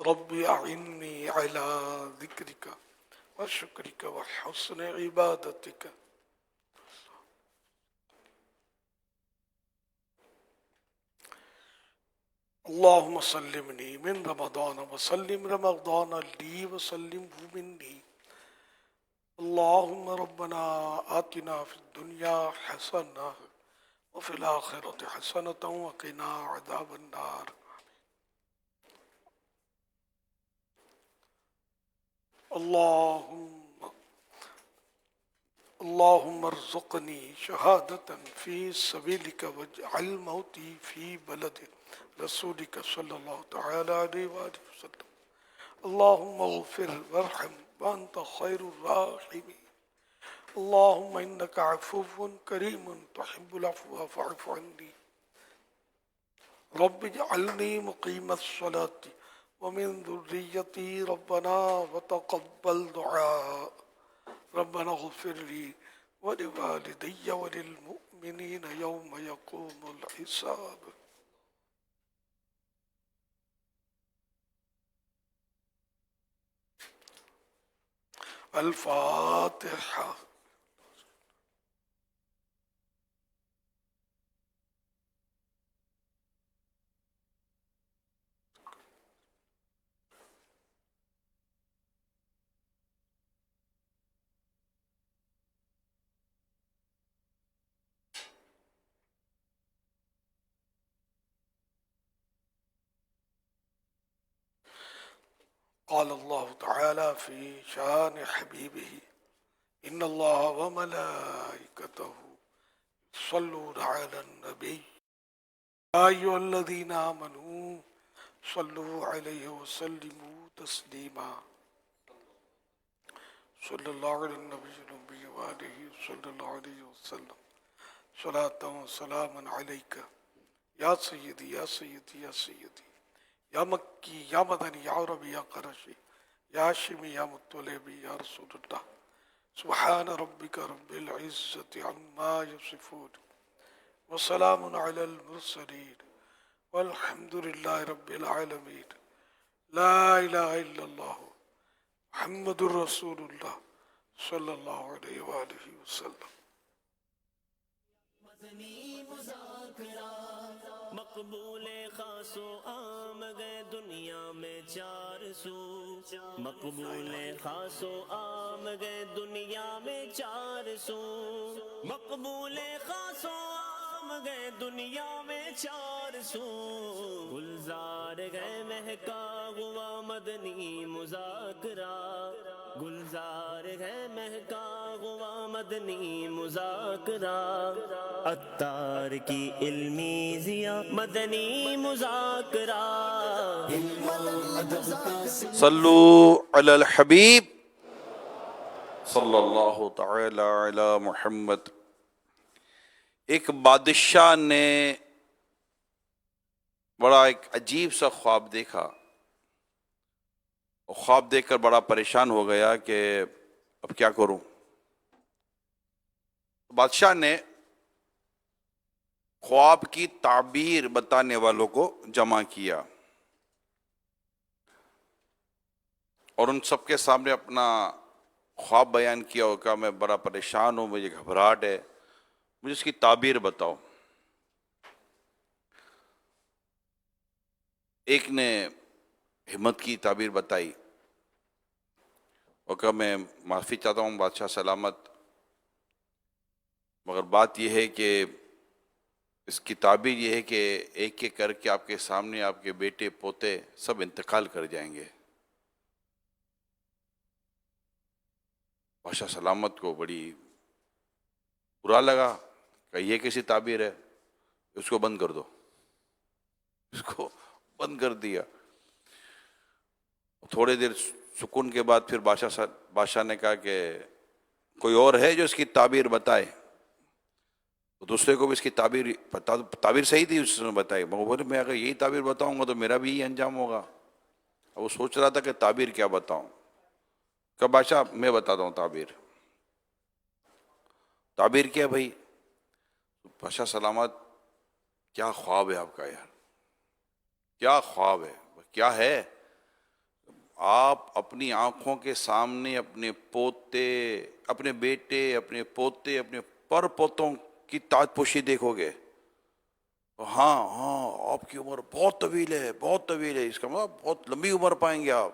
رب أعني على ذكرك وشكرك وحسن عبادتك. اللهم سلمني من رمضان وسلم رمضان لي وسلمه مني. اللهم ربنا آتنا في الدنيا حسنة وفي الآخرة حسنة وقنا عذاب النار. اللهم ارزقني شهادة في سبيلك واجعل موتي في بلد رسولك صلى الله تعالى عليه وآله وسلم. اللهم اغفر وارحم وأنت خير الراحمين. اللهم إنك عفو كريم تحب العفو فاعف عني. رب اجعلني مقيم الصلاة ومن ذريتي ربنا وتقبل دعاء. ربنا اغفر لي ولوالدي وللمؤمنين يوم يقوم الحساب. الفاتحة. قال الله تعالى في شان حبيبه إن الله وملائكته يصلون على النبي يا أيها الذين آمنوا صلوا عليه وسلموا تسليما. صلى الله على النبي النبي وآله صلى الله عليه وسلم صلاة وسلاما عليك يا سيدي يا سيدي يا سيدي يا مكي يا مدني يا عربي يا قرشي يا هاشمي يا مطلبي يا رسول الله. سبحان ربك رب العزة عما يصفون وسلام على المرسلين والحمد لله رب العالمين. لا إله إلا الله محمد رسول الله صلی اللہ علیہ وآلہ وسلم. مدنی مذاکرہ مقبول خاص و عام گئے دنیا میں 400. مقبول خاص و عام گئے دنیا میں 400. مقبول خاص و عام گئے دنیا میں 400. گلزار گئے مہکا ہوا مدنی مذاکرہ. گلزار ہے مہکا ہوا مدنی مذاکرہ. عطار کی علمی ضیا مدنی مذاکرہ. صلو علی الحبیب صلی اللہ تعالی علی محمد. ایک بادشاہ نے بڑا ایک عجیب سا خواب دیکھا. خواب دیکھ کر بڑا پریشان ہو گیا کہ اب کیا کروں. بادشاہ نے خواب کی تعبیر بتانے والوں کو جمع کیا اور ان سب کے سامنے اپنا خواب بیان کیا اور کہا میں بڑا پریشان ہوں, مجھے گھبراہٹ ہے, مجھے اس کی تعبیر بتاؤ. ایک نے ہمت کی تعبیر بتائی اور کہا میں معافی چاہتا ہوں بادشاہ سلامت, مگر بات یہ ہے کہ اس کی تعبیر یہ ہے کہ ایک ایک کر کے آپ کے سامنے آپ کے بیٹے پوتے سب انتقال کر جائیں گے. بادشاہ سلامت کو بڑی برا لگا کہ یہ کیسی تعبیر ہے, اس کو بند کر دو. اس کو بند کر دیا. تھوڑے دیر سکون کے بعد پھر بادشاہ نے کہا کہ کوئی اور ہے جو اس کی تعبیر بتائے. دوسرے کو بھی اس کی تعبیر صحیح تھی اس نے بتائی, مگر بولے میں اگر یہی تعبیر بتاؤں گا تو میرا بھی یہی انجام ہوگا. اب وہ سوچ رہا تھا کہ تعبیر کیا بتاؤں. کہ بادشاہ میں بتاتا ہوں تعبیر. تعبیر کیا بھائی؟ بادشاہ سلامت کیا خواب ہے آپ کا یار, کیا خواب ہے, کیا ہے؟ آپ اپنی آنکھوں کے سامنے اپنے پوتے، اپنے بیٹے، اپنے پوتے، اپنے پر پوتوں کی تاج پوشی دیکھو گے، ہاں ہاں آپ کی عمر بہت طویل ہے، بہت طویل ہے، اس کا مطلب بہت لمبی عمر پائیں گے آپ،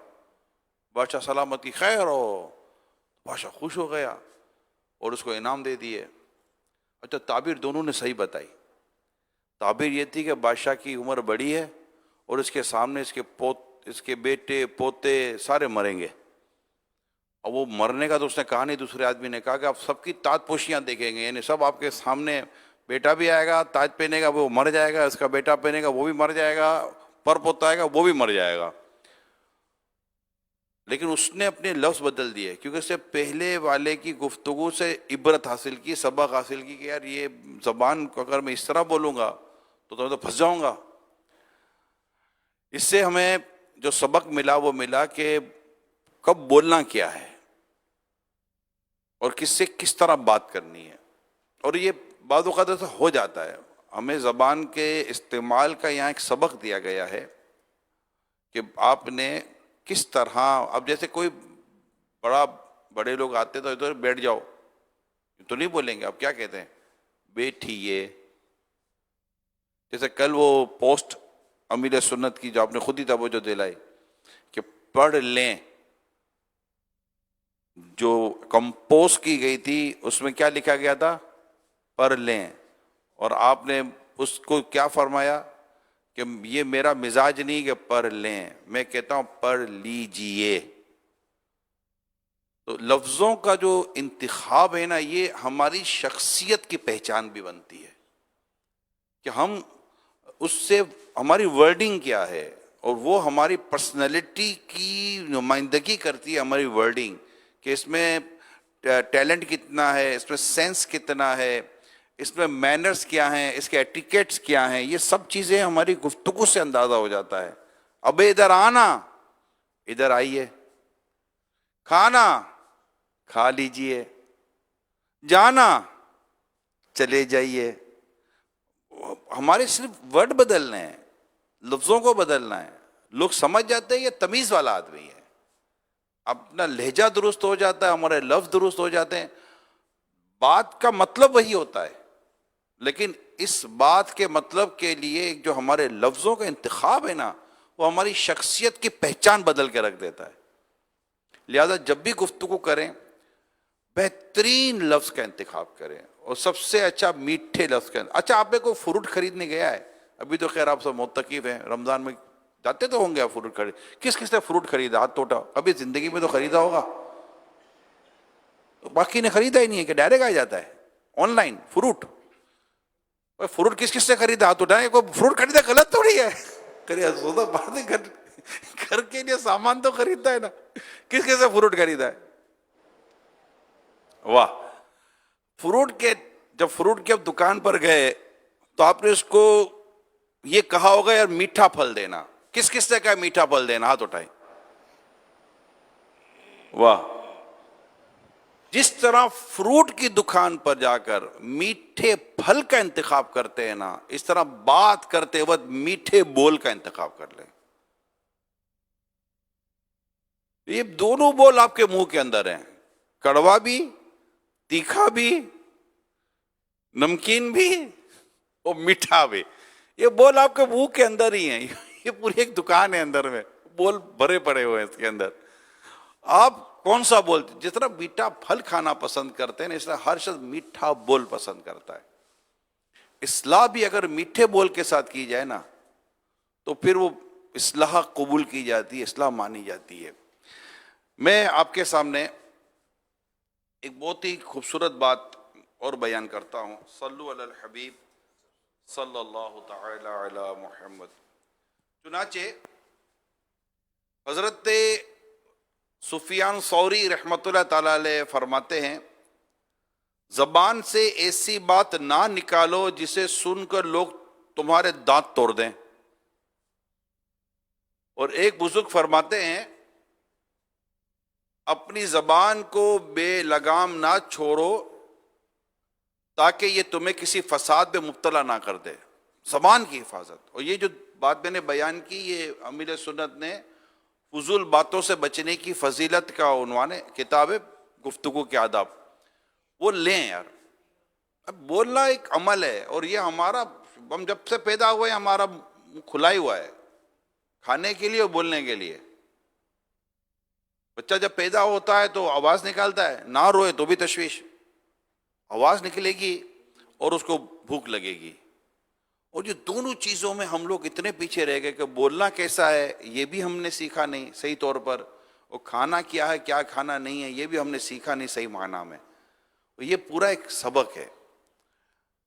بادشاہ سلامتی خیر ہو، بادشاہ خوش ہو گیا اور اس کو انعام دے دیے۔ اچھا تعبیر دونوں نے صحیح بتائی، تعبیر یہ تھی کہ بادشاہ کی عمر بڑی ہے اور اس کے سامنے اس کے بیٹے پوتے سارے مریں گے، اور وہ مرنے کا تو اس نے کہا نہیں، دوسرے آدمی نے کہا کہ آپ سب کی تاج پوشیاں دیکھیں گے، یعنی سب آپ کے سامنے، بیٹا بھی آئے گا تاج پہنے گا وہ مر جائے گا، اس کا بیٹا پہنے گا وہ بھی مر جائے گا، پر پوتا آئے گا وہ بھی مر جائے گا۔ لیکن اس نے اپنے لفظ بدل دیے، کیونکہ اس سے پہلے والے کی گفتگو سے عبرت حاصل کی، سبق حاصل کی کہ یار یہ زبان کو اگر میں اس طرح بولوں گا تو میں تو پھنس جاؤں گا۔ اس سے ہمیں جو سبق ملا وہ ملا کہ کب بولنا کیا ہے اور کس سے کس طرح بات کرنی ہے، اور یہ بعض اوقات ایسا ہو جاتا ہے۔ ہمیں زبان کے استعمال کا یہاں ایک سبق دیا گیا ہے کہ آپ نے کس طرح، اب جیسے کوئی بڑے لوگ آتے تو ادھر بیٹھ جاؤ تو نہیں بولیں گے، آپ کیا کہتے ہیں؟ بیٹھیے۔ جیسے کل وہ پوسٹ امیر سنت کی جو آپ نے خود ہی توجہ دلائی کہ پڑھ لیں، جو کمپوز کی گئی تھی اس میں کیا لکھا گیا تھا؟ پڑھ لیں، اور آپ نے اس کو کیا فرمایا کہ یہ میرا مزاج نہیں کہ پڑھ لیں، میں کہتا ہوں پڑھ لیجئے۔ تو لفظوں کا جو انتخاب ہے نا، یہ ہماری شخصیت کی پہچان بھی بنتی ہے کہ ہم اس سے، ہماری ورڈنگ کیا ہے، اور وہ ہماری پرسنالٹی کی نمائندگی کرتی ہے، ہماری ورڈنگ، کہ اس میں ٹیلنٹ کتنا ہے، اس میں سینس کتنا ہے، اس میں مینرز کیا ہیں، اس کے ایٹیکیٹس کیا ہیں، یہ سب چیزیں ہماری گفتگو سے اندازہ ہو جاتا ہے۔ اب ادھر آنا، ادھر آئیے، کھانا کھا لیجئے، جانا چلے جائیے۔ ہمارے صرف ورڈ بدلنے ہیں، لفظوں کو بدلنا ہے، لوگ سمجھ جاتے ہیں یہ تمیز والا آدمی ہے، اپنا لہجہ درست ہو جاتا ہے، ہمارے لفظ درست ہو جاتے ہیں، بات کا مطلب وہی ہوتا ہے، لیکن اس بات کے مطلب کے لیے جو ہمارے لفظوں کا انتخاب ہے نا، وہ ہماری شخصیت کی پہچان بدل کے رکھ دیتا ہے۔ لہذا جب بھی گفتگو کریں بہترین لفظ کا انتخاب کریں، اور سب سے اچھا میٹھے لفظ کا۔ اچھا آپ میں کوئی فروٹ خریدنے گیا ہے؟ ابھی تو خیر آپ سب معتکف ہیں، رمضان میں جاتے تو ہوں گے آپ فروٹ خرید، کس نے فروٹ خریدا؟ ہاتھ توٹا، ابھی زندگی میں تو خریدا ہوگا، تو باقی نے خریدا ہی نہیں ہے کہ ڈائریکٹ آ جاتا ہے آن لائن فروٹ؟ فروٹ کس نے خریدا؟ ہاتھ اٹھائیں۔ کوئی فروٹ خریدا غلط تھوڑی ہے، گھر کے لیے سامان تو خریدتا ہے نا، کس سے فروٹ خریدا ہے؟ واہ! جب فروٹ کے دکان پر گئے تو آپ نے اس کو یہ کہا ہوگا یار میٹھا پھل دینا، کس نے کہا میٹھا پھل دینا؟ ہاتھ اٹھائیں۔ واہ! جس طرح فروٹ کی دکان پر جا کر میٹھے پھل کا انتخاب کرتے ہیں نا، اس طرح بات کرتے وقت میٹھے بول کا انتخاب کر لیں۔ یہ دونوں بول آپ کے منہ کے اندر ہیں، کڑوا بھی، تیکھا بھی، نمکین بھی اور میٹھا بھی، یہ بول آپ کے منہ کے اندر ہی ہیں۔ یہ پوری ایک دکان ہے اندر میں، بول بھرے پڑے ہوئے ہیں اس کے اندر۔ آپ کون سا بول؟ جس طرح میٹھا پھل کھانا پسند کرتے ہیں، اس طرح ہر شخص میٹھا بول پسند کرتا ہے۔ اصلاح بھی اگر میٹھے بول کے ساتھ کی جائے نا تو پھر وہ اصلاح قبول کی جاتی ہے، اصلاح مانی جاتی ہے۔ میں آپ کے سامنے ایک بہت ہی خوبصورت بات اور بیان کرتا ہوں۔ صلو علی الحبیب صلی اللہ تعالی علی محمد۔ چنانچہ حضرت سفیان ثوری رحمۃ اللہ تعالی علیہ فرماتے ہیں، زبان سے ایسی بات نہ نکالو جسے سن کر لوگ تمہارے دانت توڑ دیں۔ اور ایک بزرگ فرماتے ہیں، اپنی زبان کو بے لگام نہ چھوڑو تاکہ یہ تمہیں کسی فساد میں مبتلا نہ کر دے۔ زبان کی حفاظت، اور یہ جو بات میں نے بیان کی، یہ امیر سنت نے فضول باتوں سے بچنے کی فضیلت کا عنوان ہے، کتاب ہے گفتگو کے آداب، وہ لیں یار. اب بولنا ایک عمل ہے، اور یہ ہمارا، ہم جب سے پیدا ہوئے ہمارا کھلا ہی ہوا ہے کھانے کے لیے اور بولنے کے لیے. بچہ جب پیدا ہوتا ہے تو آواز نکالتا ہے، نہ روئے تو بھی تشویش، آواز نکلے گی اور اس کو بھوک لگے گی. اور یہ دونوں چیزوں میں ہم لوگ اتنے پیچھے رہ گئے کہ بولنا کیسا ہے یہ بھی ہم نے سیکھا نہیں صحیح طور پر، اور کھانا کیا ہے کیا کھانا نہیں ہے یہ بھی ہم نے سیکھا نہیں صحیح معنی میں. یہ پورا ایک سبق ہے.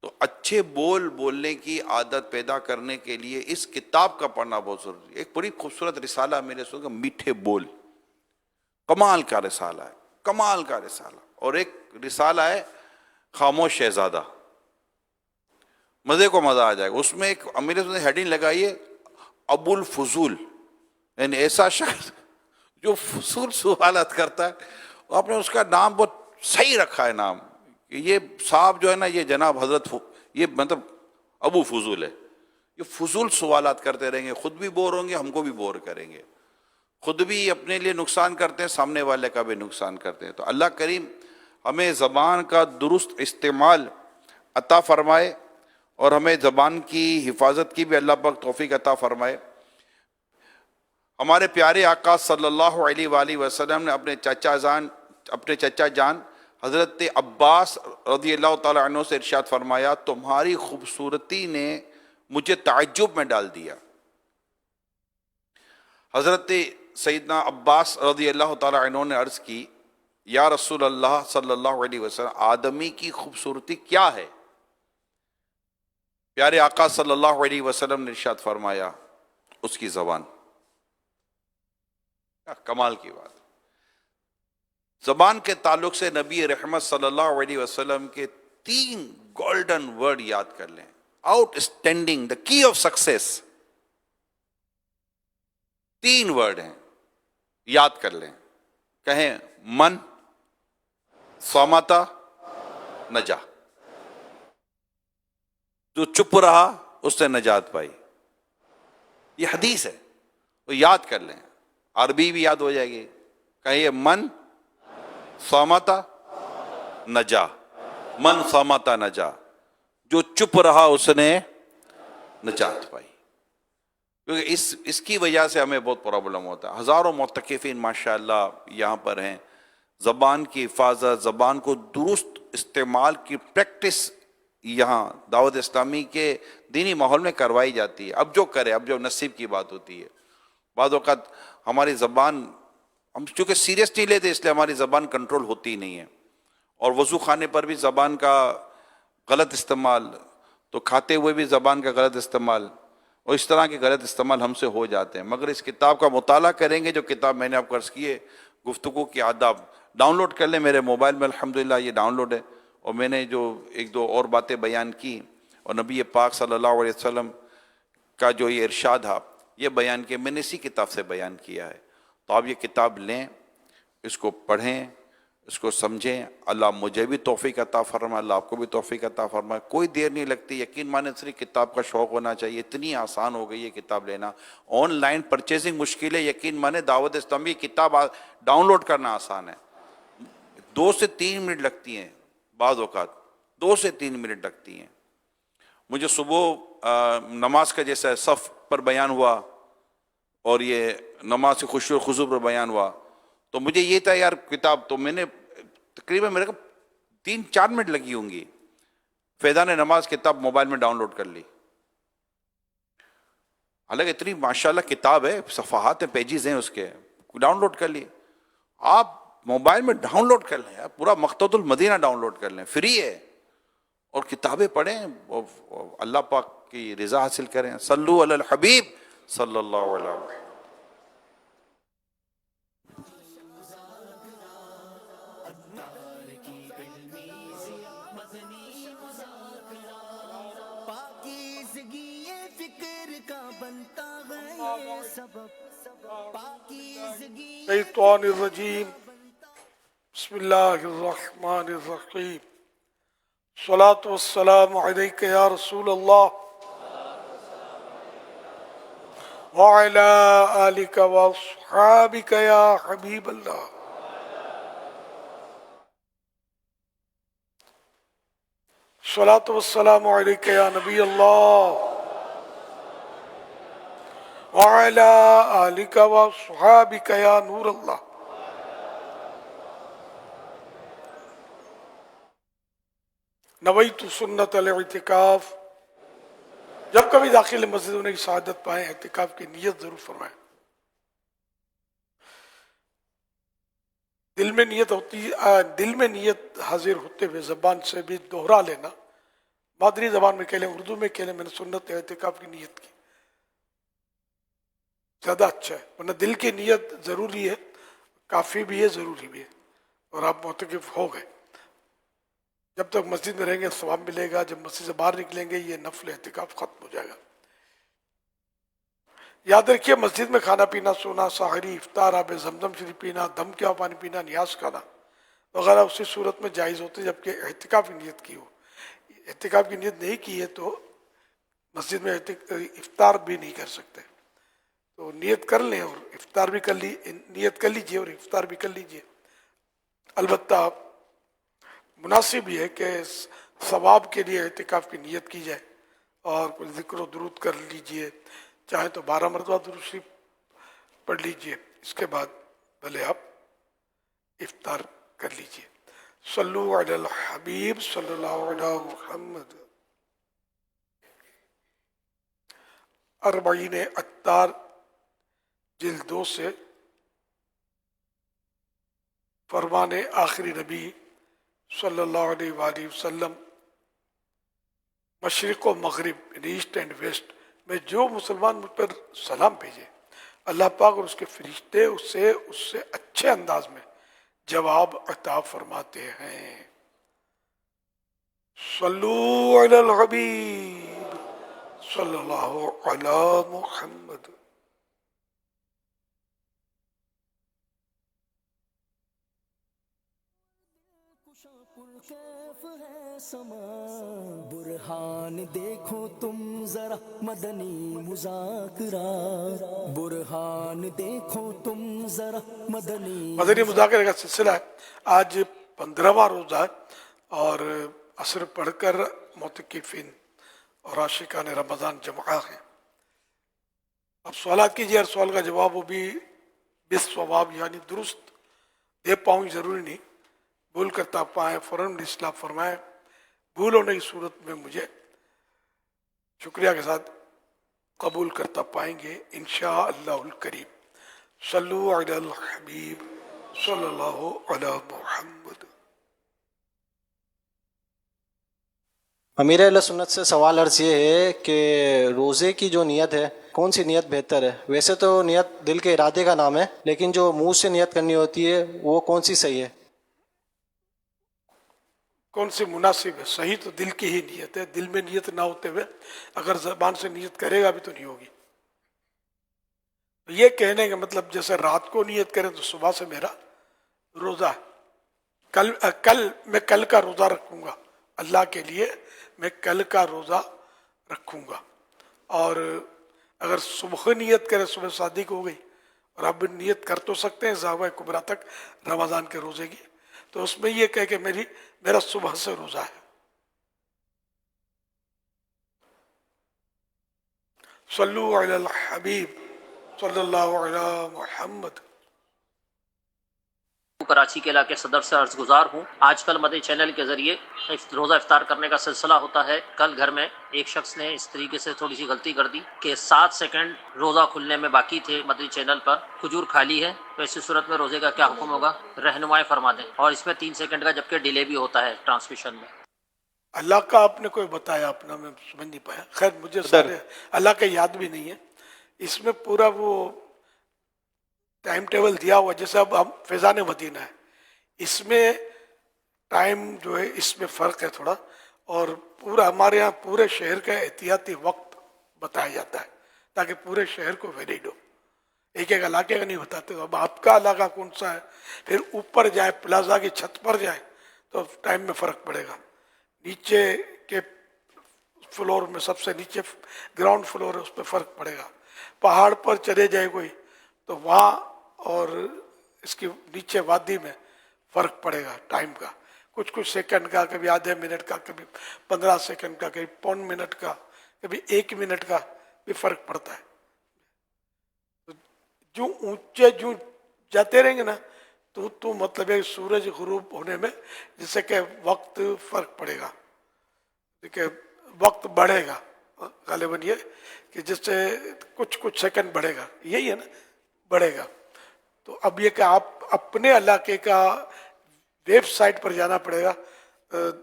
تو اچھے بولنے کی عادت پیدا کرنے کے لیے اس کتاب کا پڑھنا بہت ضروری ہے. ایک بڑی خوبصورت رسالہ میرے سو میٹھے بول، کمال کا رسالہ ہے، کمال کا رسالہ. اور ایک رسالہ ہے خاموش شہزادہ، مزے کو مزہ آ جائے گا. اس میں ایک میرے ہیڈنگ لگائی ہے ابو الفضول، یعنی ایسا شخص جو فضول سوالات کرتا ہے. آپ نے اس کا نام بہت صحیح رکھا ہے نام، کہ یہ صاحب جو ہے نا یہ جناب حضرت یہ مطلب ابو فضول ہے. یہ فضول سوالات کرتے رہیں گے، خود بھی بور ہوں گے، ہم کو بھی بور کریں گے، خود بھی اپنے لیے نقصان کرتے ہیں، سامنے والے کا بھی نقصان کرتے ہیں. تو اللہ کریم ہمیں زبان کا درست استعمال عطا فرمائے، اور ہمیں زبان کی حفاظت کی بھی اللہ پاک توفیق عطا فرمائے. ہمارے پیارے آقا صلی اللہ علیہ وآلہ وسلم نے اپنے چچا جان حضرت عباس رضی اللہ تعالیٰ عنہ سے ارشاد فرمایا، تمہاری خوبصورتی نے مجھے تعجب میں ڈال دیا. حضرت سیدنا عباس رضی اللہ تعالیٰ عنہ نے عرض کی، یا رسول اللہ صلی اللہ علیہ وسلم، آدمی کی خوبصورتی کیا ہے؟ پیارے آقا صلی اللہ علیہ وسلم نے ارشاد فرمایا، اس کی زبان. کمال کی بات. زبان کے تعلق سے نبی رحمت صلی اللہ علیہ وسلم کے 3 گولڈن ورڈ یاد کر لیں. آؤٹ اسٹینڈنگ، دا کی آف سکسیس. 3 ورڈ ہیں، یاد کر لیں. کہیں من، صامتا، نجا. جو چپ رہا اس نے نجات پائی. یہ حدیث ہے، وہ یاد کر لیں. عربی بھی یاد ہو جائے گی. کہیے من صامتا نجا، من صامتا نجا. جو چپ رہا اس نے نجات پائی. کیونکہ اس کی وجہ سے ہمیں بہت پرابلم ہوتا ہے. ہزاروں معتکفین ماشاءاللہ یہاں پر ہیں. زبان کی حفاظت، زبان کو درست استعمال کی پریکٹس یہاں دعوت اسلامی کے دینی ماحول میں کروائی جاتی ہے. اب جو کرے، اب جو نصیب کی بات ہوتی ہے. بعض اوقات ہماری زبان ہم چونکہ سیریس نہیں لیتے، اس لیے ہماری زبان کنٹرول ہوتی نہیں ہے. اور وضو خانے پر بھی زبان کا غلط استعمال، تو کھاتے ہوئے بھی زبان کا غلط استعمال، اور اس طرح کے غلط استعمال ہم سے ہو جاتے ہیں. مگر اس کتاب کا مطالعہ کریں گے، جو کتاب میں نے آپ کو عرض کی ہے گفتگو کے آداب، ڈاؤن لوڈ کر لیں. میرے موبائل میں الحمدللہ یہ ڈاؤن لوڈ ہے. اور میں نے جو 1-2 اور باتیں بیان کی، اور نبی پاک صلی اللہ علیہ وسلم کا جو یہ ارشاد ہے یہ بیان کیا، میں نے اسی کتاب سے بیان کیا ہے. تو آپ یہ کتاب لیں، اس کو پڑھیں، اس کو سمجھیں. اللہ مجھے بھی توفیق عطا فرمائے، اللہ آپ کو بھی توفیق عطا فرمائے. کوئی دیر نہیں لگتی. یقین مانیں صرف کتاب کا شوق ہونا چاہیے. اتنی آسان ہو گئی ہے کتاب لینا. آن لائن پرچیزنگ مشکل ہے، یقین مانیں دعوت اسلامی کتاب ڈاؤن لوڈ کرنا آسان ہے. 2 سے 3 منٹ لگتی ہیں، بعض اوقات 2 سے 3 منٹ لگتی ہیں. مجھے صبح نماز کا جیسا صف پر بیان ہوا، اور یہ نماز سے خشوع و خضوع پر بیان ہوا، تو مجھے یہ تھا یار کتاب، تو میں نے تقریباً میرے کو 3-4 منٹ لگی ہوں گی. فیضان نماز کتاب موبائل میں ڈاؤن لوڈ کر لی. حالانکہ اتنی ماشاءاللہ کتاب ہے، صفحات ہیں، پیجز ہیں اس کے، ڈاؤن لوڈ کر لی. آپ موبائل میں ڈاؤن لوڈ کر لیں، پورا مقتضى المدینہ ڈاؤن لوڈ کر لیں، فری ہے. اور کتابیں پڑھیں، اور اللہ پاک کی رضا حاصل کریں. صلو علی الحبیب صلی اللہ علیہ وسلم. پاکیزگی فکر کا بنتا ہے یہ سبب، پاکیزگی شیطان الرجیم. بسم اللہ الرحمن الرحیم. الصلاۃ والسلام علیک یا رسول اللہ. وعلى آلك وأصحابك يا حبيب الله الصلاة والسلام عليك يا نبي الله وعلى آلك وأصحابك يا نور الله. نویت سنت الاعتکاف. جب کبھی داخل مسجد ہونے کی سعادت پائیں اعتکاف کی نیت ضرور فرمائیں. دل میں نیت ہوتی دل میں نیت حاضر ہوتے ہوئے زبان سے بھی دوہرا لینا. مادری زبان میں کہہ لیں، اردو میں کہہ لیں میں نے سنت اعتکاف کی نیت کی، زیادہ اچھا ہے. ورنہ دل کی نیت ضروری ہے، کافی بھی ہے، ضروری بھی ہے. اور آپ معتکف ہو گئے. جب تک مسجد میں رہیں گے ثواب ملے گا، جب مسجد سے باہر نکلیں گے یہ نفل اعتکاف ختم ہو جائے گا. یاد رکھیے مسجد میں کھانا پینا، سونا، سحری، افطار، آب زمزم شریف پینا، دم کیا پانی پینا، نیاز کھانا وغیرہ اسی صورت میں جائز ہوتے جبکہ اعتکاف کی نیت کی ہو. اعتکاف کی نیت نہیں کی ہے تو مسجد میں افطار بھی نہیں کر سکتے. تو نیت کر لیں اور افطار بھی نیت کر لیجئے اور افطار بھی کر لیجئے. البتہ مناسب یہ ہے کہ ثواب کے لیے اعتکاف کی نیت کی جائے اور کوئی ذکر و درود کر لیجئے، چاہے تو 12 مرتبہ درود شریف پڑھ لیجئے. اس کے بعد بھلے آپ افطار کر لیجئے. صلو علی الحبیب صلی اللہ علیہ محمد. 40 اتار جلد 2 سے فرمان آخری نبی صلی اللہ علیہ وآلہ وسلم. مشرق و مغرب، ایسٹ اینڈ ویسٹ میں جو مسلمان مجھ پر سلام بھیجے، اللہ پاک اور اس کے فرشتے اس سے اچھے انداز میں جواب عطا فرماتے ہیں. صلو علی الحبیب صلی اللہ علی محمد. کیف ہے سما برہان دیکھو تم ذرا مدنی مذاکرہ، برہان دیکھو تم ذرا مدنی مذاکرے کا سلسلہ ہے. آج 15واں روزہ ہے اور عصر پڑھ کر معتکفین اور عاشقان رمضان جمع ہیں. اب سوالات کیجیے، ہر سوال کا جواب وہ بھی بالصواب یعنی درست دے پاؤں ضروری نہیں. بھول کرتا پائیں فوراً اصلاح فرمائیں. بھول ہونے کی صورت میں مجھے شکریہ کے ساتھ قبول کرتا پائیں گے انشاءاللہ الکریم. صلو علی الحبیب صلی اللہ علی محمد. امیر اہل سنت سے سوال عرض یہ ہے کہ روزے کی جو نیت ہے کون سی نیت بہتر ہے؟ ویسے تو نیت دل کے ارادے کا نام ہے، لیکن جو منہ سے نیت کرنی ہوتی ہے وہ کون سی صحیح ہے؟ کون سی مناسب ہے؟ صحیح تو دل کی ہی نیت ہے. دل میں نیت نہ ہوتے ہوئے اگر زبان سے نیت کرے گا بھی تو نہیں ہوگی. یہ کہنے کا مطلب جیسے رات کو نیت کریں تو صبح سے میرا روزہ ہے، میں کل کا روزہ رکھوں گا اللہ کے لیے، میں کل کا روزہ رکھوں گا. اور اگر صبح نیت کرے، صبح صادق ہو گئی اور اب نیت کر تو سکتے ہیں زاویہ کبریٰ تک رمضان کے روزے کی، تو اس میں یہ کہہ کہ میرا صبح سے روزہ ہے. صلو علی الحبیب صلی اللہ علی محمد. کراچی کے علاقے صدر سے عرض گزار ہوں. آج کل مدنی چینل کے ذریعے روزہ افطار کرنے کا سلسلہ ہوتا ہے. کل گھر میں ایک شخص نے اس طریقے سے تھوڑی سی غلطی کر دی کہ 7 سیکنڈ روزہ کھلنے میں باقی تھے مدنی چینل پر، کھجور کھا لی ہے. تو ایسی صورت میں روزے کا کیا حکم ہوگا؟ رہنمائی فرما دیں. اور اس میں 3 سیکنڈ کا جبکہ ڈیلے بھی ہوتا ہے ٹرانسمیشن میں. اللہ کا آپ نے کوئی بتایا اپنا، میں سمجھ نہیں پایا. خیر مجھے سارے اللہ کا یاد بھی نہیں ہے. اس میں پورا وہ ٹائم ٹیبل دیا ہوا جیسے اب ہم فیضان مدینہ ہے، اس میں ٹائم جو ہے اس میں فرق ہے تھوڑا، اور پورا ہمارے ہاں پورے شہر کا احتیاطی وقت بتایا جاتا ہے تاکہ پورے شہر کو ویلڈ ہو. ایک ایک علاقے کا نہیں بتاتے. اب آپ کا علاقہ کون سا ہے، پھر اوپر جائیں پلازا کی چھت پر جائیں تو ٹائم میں فرق پڑے گا. نیچے کے فلور میں سب سے نیچے گراؤنڈ فلور ہے اس پہ فرق پڑے گا. پہاڑ پر چلے جائے کوئی تو وہاں اور اس کی نیچے وادی میں فرق پڑے گا ٹائم کا، کچھ سیکنڈ کا، کبھی آدھے منٹ کا، کبھی 15 سیکنڈ کا، کبھی پون منٹ کا، کبھی 1 منٹ کا بھی فرق پڑتا ہے. جو اونچے جو جاتے رہیں گے نا تو مطلب ہے سورج غروب ہونے میں جس سے کہ وقت فرق پڑے گا، کہ وقت بڑھے گا غالباً یہ کہ جس سے کچھ سیکنڈ بڑھے گا، یہی ہے نا، بڑھے گا. تو اب یہ کہ آپ اپنے علاقے کا ویب سائٹ پر جانا پڑے گا.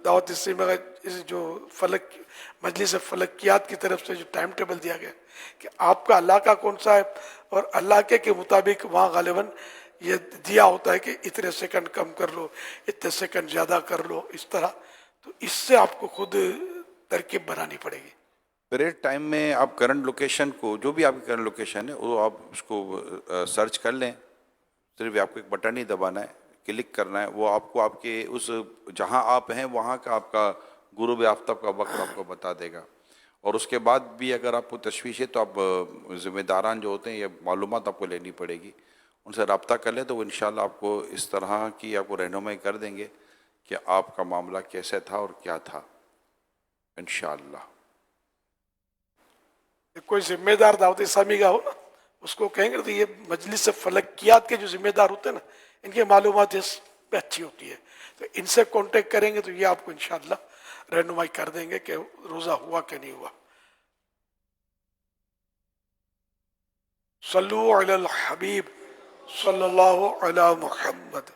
دعوت اسلامی میں جو فلک مجلس فلکیات کی طرف سے جو ٹائم ٹیبل دیا گیا کہ آپ کا علاقہ کون سا ہے، اور علاقے کے مطابق وہاں غالباً یہ دیا ہوتا ہے کہ اتنے سیکنڈ کم کر لو، اتنے سیکنڈ زیادہ کر لو، اس طرح. تو اس سے آپ کو خود ترکیب بنانی پڑے گی. پیریڈ ٹائم میں آپ کرنٹ لوکیشن کو، جو بھی آپ کی کرنٹ لوکیشن ہے وہ آپ اس کو سرچ کر لیں. صرف آپ کو ایک بٹن ہی دبانا ہے، کلک کرنا ہے، وہ آپ کو آپ کے اس جہاں آپ ہیں وہاں کا آپ کا غروب آفتاب کا وقت آپ کو بتا دے گا. اور اس کے بعد بھی اگر آپ کو تشویش ہے تو آپ ذمہ داران جو ہوتے ہیں یہ معلومات آپ کو لینی پڑے گی، ان سے رابطہ کر لیں تو وہ انشاءاللہ آپ کو اس طرح کی آپ کو رہنمائی کر دیں گے کہ آپ کا معاملہ کیسے تھا اور کیا تھا انشاءاللہ. کوئی ذمہ دار دعوت اسلامی کا ہو نا، اس کو کہیں گے تو یہ مجلس فلکیات کے جو ذمہ دار ہوتے ہیں نا، ان کی معلومات اس پہ اچھی ہوتی ہے، تو ان سے کانٹیکٹ کریں گے تو یہ آپ کو انشاءاللہ رہنمائی کر دیں گے کہ روزہ ہوا کہ نہیں ہوا. صلو علی الحبیب صلی اللہ علی محمد.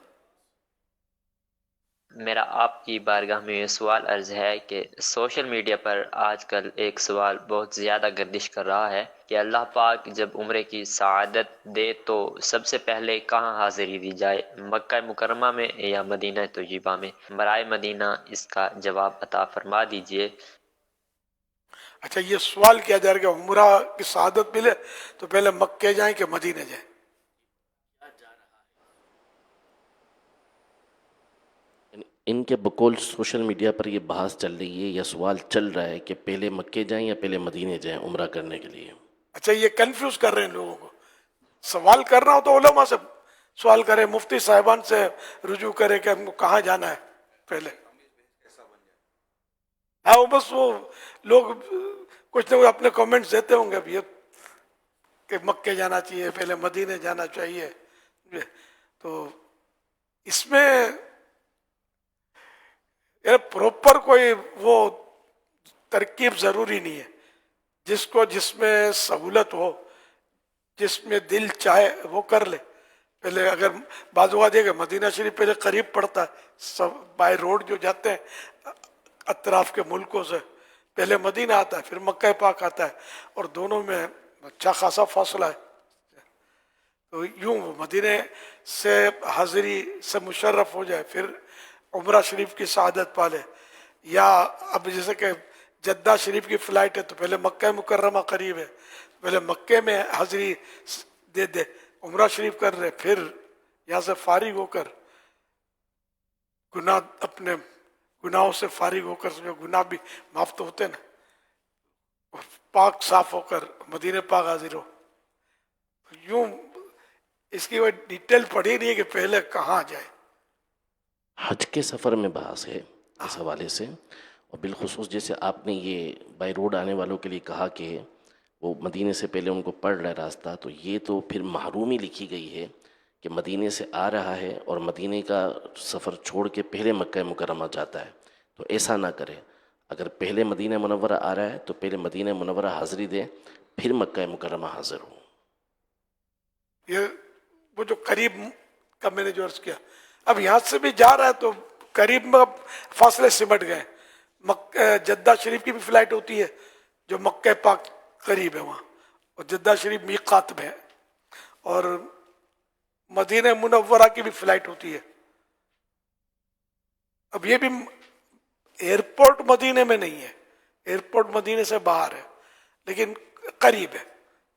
میرا آپ کی بارگاہ میں یہ سوال عرض ہے کہ سوشل میڈیا پر آج کل ایک سوال بہت زیادہ گردش کر رہا ہے کہ اللہ پاک جب عمرے کی سعادت دے تو سب سے پہلے کہاں حاضری دی جائے، مکہ مکرمہ میں یا مدینہ طیبہ میں؟ برائے مدینہ اس کا جواب عطا فرما دیجئے. اچھا، یہ سوال کیا جا رہا ہے کہ عمرہ کی سعادت ملے تو پہلے مکے جائیں کہ مدینے جائیں؟ ان کے بقول سوشل میڈیا پر یہ بحث چل رہی ہے یا سوال چل رہا ہے کہ پہلے مکے جائیں یا پہلے مدینے جائیں عمرہ کرنے کے لیے. اچھا، یہ کنفیوز کر رہے ہیں لوگوں کو. سوال کرنا ہو تو علماء سے سوال کرے، مفتی صاحبان سے رجوع کرے کہ ہم کو کہاں جانا ہے پہلے. ہاں، بس وہ لوگ کچھ نہ کچھ اپنے کامنٹس دیتے ہوں گے اب یہ کہ مکے جانا چاہیے، پہلے مدینے جانا چاہیے. تو اس میں پروپر کوئی وہ ترکیب ضروری نہیں ہے. جس میں سہولت ہو، جس میں دل چاہے وہ کر لے. پہلے اگر بعض اوقات یہ کہ مدینہ شریف پہلے قریب پڑتا ہے، سب بائی روڈ جو جاتے ہیں اطراف کے ملکوں سے، پہلے مدینہ آتا ہے پھر مکہ پاک آتا ہے، اور دونوں میں اچھا خاصا فاصلہ ہے. تو یوں وہ مدینے سے حاضری سے مشرف ہو جائے، پھر عمرہ شریف کی سعادت پالے. یا اب جیسے کہ جدہ شریف کی فلائٹ ہے تو پہلے مکہ مکرمہ قریب ہے، پہلے مکے میں حاضری دے دے، عمرہ شریف کر رہے، پھر یہاں سے فارغ ہو کر اپنے گناہوں سے فارغ ہو کر، جو گناہ بھی معاف تو ہوتے نا، پاک صاف ہو کر مدینہ پاک حاضر ہو. یوں اس کی کوئی ڈیٹیل پڑھی نہیں ہے کہ پہلے کہاں جائے. حج کے سفر میں بحث ہے اس حوالے سے، اور بالخصوص جیسے آپ نے یہ بائی روڈ آنے والوں کے لیے کہا کہ وہ مدینے سے پہلے ان کو پڑ رہا ہے راستہ، تو یہ تو پھر محرومی لکھی گئی ہے کہ مدینے سے آ رہا ہے اور مدینے کا سفر چھوڑ کے پہلے مکہ مکرمہ جاتا ہے. تو ایسا نہ کرے، اگر پہلے مدینہ منورہ آ رہا ہے تو پہلے مدینہ منورہ حاضری دے، پھر مکہ مکرمہ حاضر ہو. یہ وہ جو قریب کا میں نے جو عرض کیا، اب یہاں سے بھی جا رہا ہے تو قریب میں اب فاصلے سمٹ گئے. جدہ شریف کی بھی فلائٹ ہوتی ہے جو مکہ پاک قریب ہے وہاں، اور جدہ شریف میقات میں ہے، اور مدینہ منورہ کی بھی فلائٹ ہوتی ہے. اب یہ بھی ایئرپورٹ مدینے میں نہیں ہے، ایئرپورٹ مدینے سے باہر ہے لیکن قریب ہے،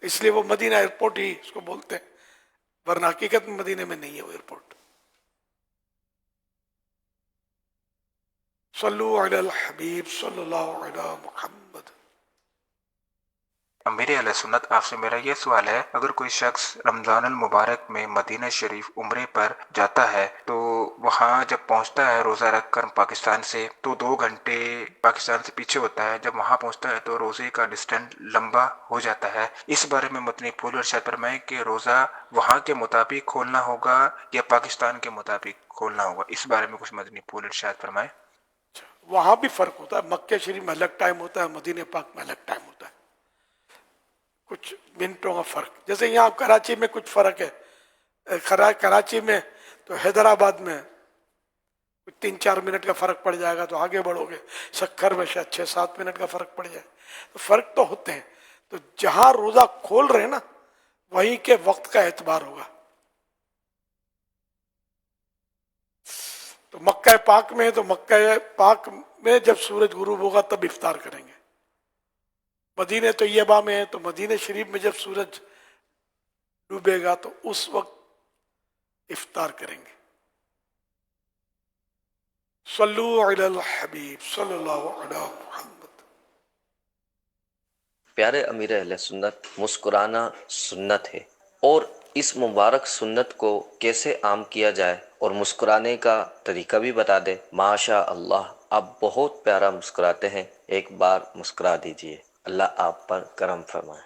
اس لیے وہ مدینہ ایئرپورٹ ہی اس کو بولتے ہیں، ورنہ حقیقت میں مدینے میں نہیں ہے وہ ایئرپورٹ. صلو علی الحبیب صلی اللہ علی محمد. امیر اہل سنت آپ سے میرا یہ سوال ہے، اگر کوئی شخص رمضان المبارک میں مدینہ شریف عمرے پر جاتا ہے تو وہاں جب پہنچتا ہے روزہ رکھ کر پاکستان سے تو 2 گھنٹے پاکستان سے پیچھے ہوتا ہے، جب وہاں پہنچتا ہے تو روزے کا ڈسٹینس لمبا ہو جاتا ہے، اس بارے میں مدنی پھول ارشاد فرمائیں کہ روزہ وہاں کے مطابق کھولنا ہوگا یا پاکستان کے مطابق کھولنا ہوگا، اس بارے میں کچھ مدنی پھول ارشاد فرمائیں۔ وہاں بھی فرق ہوتا ہے، مکہ شریف میں الگ ٹائم ہوتا ہے، مدینہ پاک میں الگ ٹائم ہوتا ہے، کچھ منٹوں کا فرق. جیسے یہاں کراچی میں کچھ فرق ہے، کراچی میں تو حیدرآباد میں کچھ 3-4 منٹ کا فرق پڑ جائے گا تو آگے بڑھو گے، سکھر میں شاید 6-7 منٹ کا فرق پڑ جائے. تو فرق تو ہوتے ہیں. تو جہاں روزہ کھول رہے ہیں نا وہیں کے وقت کا اعتبار ہوگا. تو مکہ پاک میں تو مکہ پاک میں جب سورج غروب ہوگا تب افطار کریں گے. مدینہ طیبہ میں ہے تو مدینہ شریف میں جب سورج ڈوبے گا تو اس وقت افطار کریں گے. صلو علی الحبیب صلی اللہ علیہ محمد. پیارے امیر اہل سنت، مسکرانا سنت ہے، اور اس مبارک سنت کو کیسے عام کیا جائے اور مسکرانے کا طریقہ بھی بتا دیں. ماشاء اللہ آپ بہت پیارا مسکراتے ہیں، ایک بار مسکرا دیجئے، اللہ آپ پر کرم فرمائے.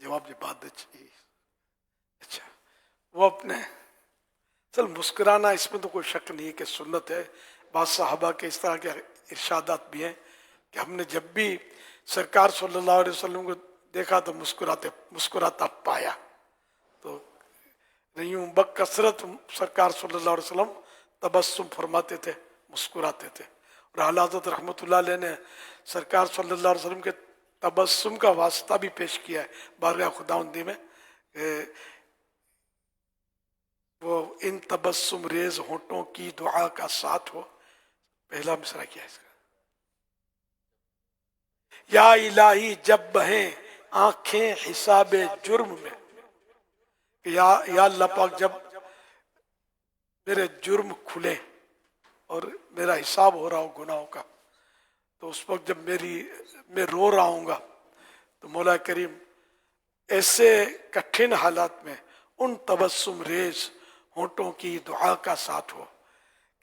جواب یہ بات چاہیے. اچھا وہ اپنے چل مسکرانا اس میں تو کوئی شک نہیں ہے کہ سنت ہے. بعض صحابہ کے اس طرح کے ارشادات بھی ہیں کہ ہم نے جب بھی سرکار صلی اللہ علیہ وسلم کو دیکھا تو مسکراتا پایا. تو نہیں بکثرت سرکار صلی اللہ علیہ وسلم تبسم فرماتے تھے، مسکراتے تھے. اور اعلیٰ حضرت رحمۃ اللہ علیہ نے سرکار صلی اللہ علیہ وسلم کے تبسم کا واسطہ بھی پیش کیا ہے بارگاہ خداوندی میں کہ وہ ان تبسم ریز ہونٹوں کی دعا کا ساتھ ہو. پہلا مصرع کیا ہے اس کا؟ یا الہی جب بہیں آنکھیں حساب جرم میں، یا اللہ پاک جب میرے جرم کھلے اور میرا حساب ہو رہا ہو گناہوں کا تو اس وقت جب میں رو رہا ہوں گا تو مولا کریم ایسے کٹھن حالات میں ان تبسم ریز ہونٹوں کی دعا کا ساتھ ہو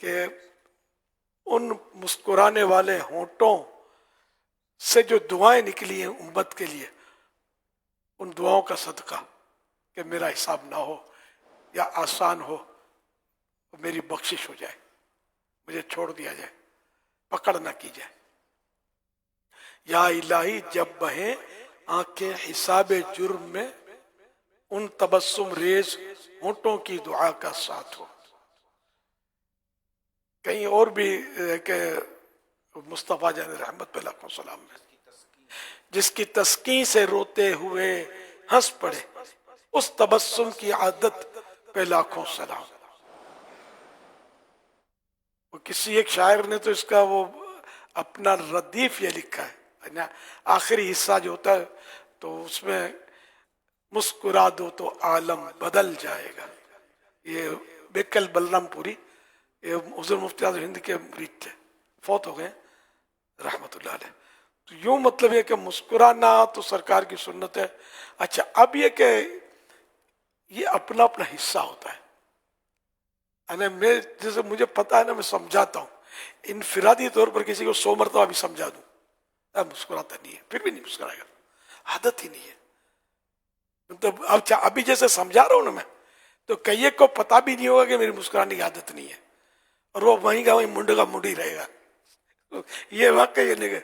کہ ان مسکرانے والے ہونٹوں سے جو دعائیں نکلی ہیں امت کے لیے، ان دعاؤں کا صدقہ کہ میرا حساب نہ ہو یا آسان ہو، میری بخشش ہو جائے، مجھے چھوڑ دیا جائے، پکڑ نہ کی جائے. یا الہی جب بہیں آنکھیں حساب جرم میں، ان تبسم ریز ہونٹوں کی دعا کا ساتھ ہو. کہیں اور بھی کہ مصطفیٰ جان رحمت پہ لاکھوں سلام میں جس کی تسکین سے روتے ہوئے ہنس پڑے، اس تبسم کی عادت پہ لاکھوں سلام. وہ کسی ایک شاعر نے تو اس کا وہ اپنا ردیف یہ لکھا ہے، آخری حصہ جو ہوتا ہے تو اس میں مسکرا دو تو عالم بدل جائے گا. یہ بیکل بلرام پوری، یہ حضور مفتی اعظم ہند کے مرید تھے، فوت ہو گئے رحمت اللہ علیہ. تو یوں مطلب یہ کہ مسکرانا تو سرکار کی سنت ہے. اچھا اب یہ کہ یہ اپنا اپنا حصہ ہوتا ہے. میں جیسے مجھے پتا ہے نا، میں سمجھاتا ہوں انفرادی طور پر کسی کو 100 مرتبہ بھی سمجھا دوں مسکراتا نہیں ہے، پھر بھی نہیں مسکرائے گا، عادت ہی نہیں ہے. مطلب ابھی جیسے سمجھا رہا ہوں نا میں، تو کئی کو پتا بھی نہیں ہوگا کہ میری مسکرانے کی عادت نہیں ہے اور وہ وہیں کا وہیں منڈ کا منڈ ہی رہے گا. یہ واقعی نہیں کہ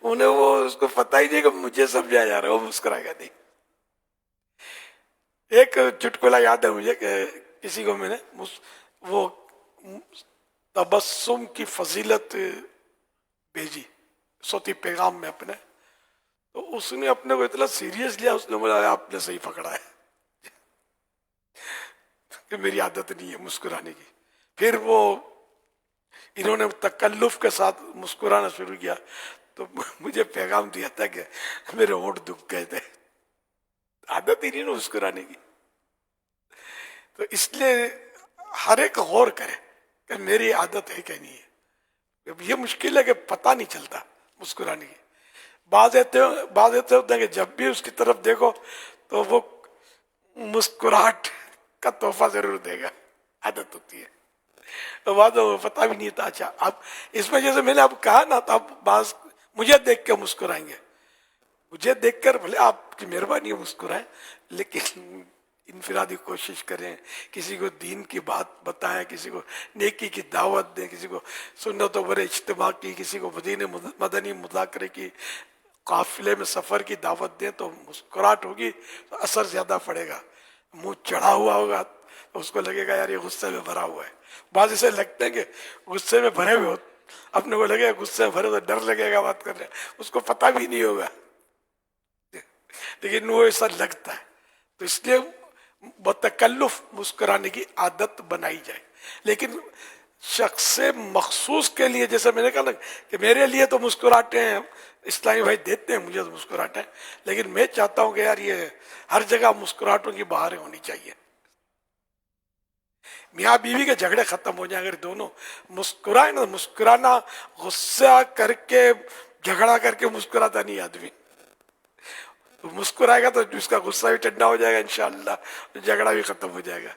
انہیں وہ اس کو پتا ہی نہیں کہ مجھے سمجھایا جا رہا ہے، وہ مسکرائے گا نہیں. ایک چٹکلا یاد ہے مجھے کہ کسی کو میں نے وہ تبسم کی فضیلت بھیجی صوتی پیغام میں اپنے، تو اس نے اپنے کو اتنا سیریس لیا، اس نے بولا آپ نے صحیح پکڑا ہے کہ میری عادت نہیں ہے مسکرانے کی. پھر وہ انہوں نے تکلف کے ساتھ مسکرانا شروع کیا تو مجھے پیغام دیا تھا کہ میرے ہونٹ دکھ گئے تھے، عادت ہی نہیں نا مسکرانے کی. تو اس لیے ہر ایک غور کرے کہ میری عادت ہے کہ نہیں ہے. اب یہ مشکل ہے کہ پتہ نہیں چلتا مسکرانے کی. بعض ایسے ہوتے ہیں کہ جب بھی اس کی طرف دیکھو تو وہ مسکراہٹ کا تحفہ ضرور دے گا, عادت ہوتی ہے. تو بعد وہ پتہ بھی نہیں تھا. اچھا اب اس میں جیسے میں نے اب کہا نا, تو اب بعض مجھے دیکھ کے مسکرائیں گے, مجھے دیکھ کر بھلے آپ کی مہربانی مسکرائیں, لیکن انفرادی کوشش کریں, کسی کو دین کی بات بتائیں, کسی کو نیکی کی دعوت دیں, کسی کو سنتوں پر اجتماع کی, کسی کو مدنی مذاکرے کی, قافلے میں سفر کی دعوت دیں, تو مسکراہٹ ہوگی تو اثر زیادہ پڑے گا. منہ چڑھا ہوا ہوگا تو اس کو لگے گا یار یہ غصے میں بھرا ہوا ہے. بعض اسے لگتے ہیں کہ غصے میں بھرے ہوئے ہو, اپنے کو لگے گا غصے میں بھرے تو ڈر لگے گا بات کرنے, اس کو پتہ بھی نہیں ہوگا, لیکن وہ ایسا لگتا ہے. تو اس لیے بتکلف مسکرانے کی عادت بنائی جائے. لیکن شخص مخصوص کے لیے, جیسے میں نے کہا نا کہ میرے لیے تو مسکراہٹیں ہیں, اسلامی بھائی دیتے ہیں مجھے تو مسکراہٹیں, لیکن میں چاہتا ہوں کہ یار یہ ہر جگہ مسکراہٹوں کی بہاریں ہونی چاہیے. میاں بیوی کے جھگڑے ختم ہو جائیں اگر دونوں مسکرائیں نا. مسکرانا غصہ کر کے جھگڑا کر کے مسکراتا نہیں آدمی, تو مسکرائے گا تو اس کا غصہ بھی ٹھنڈا ہو جائے گا انشاءاللہ, جھگڑا بھی ختم ہو جائے گا.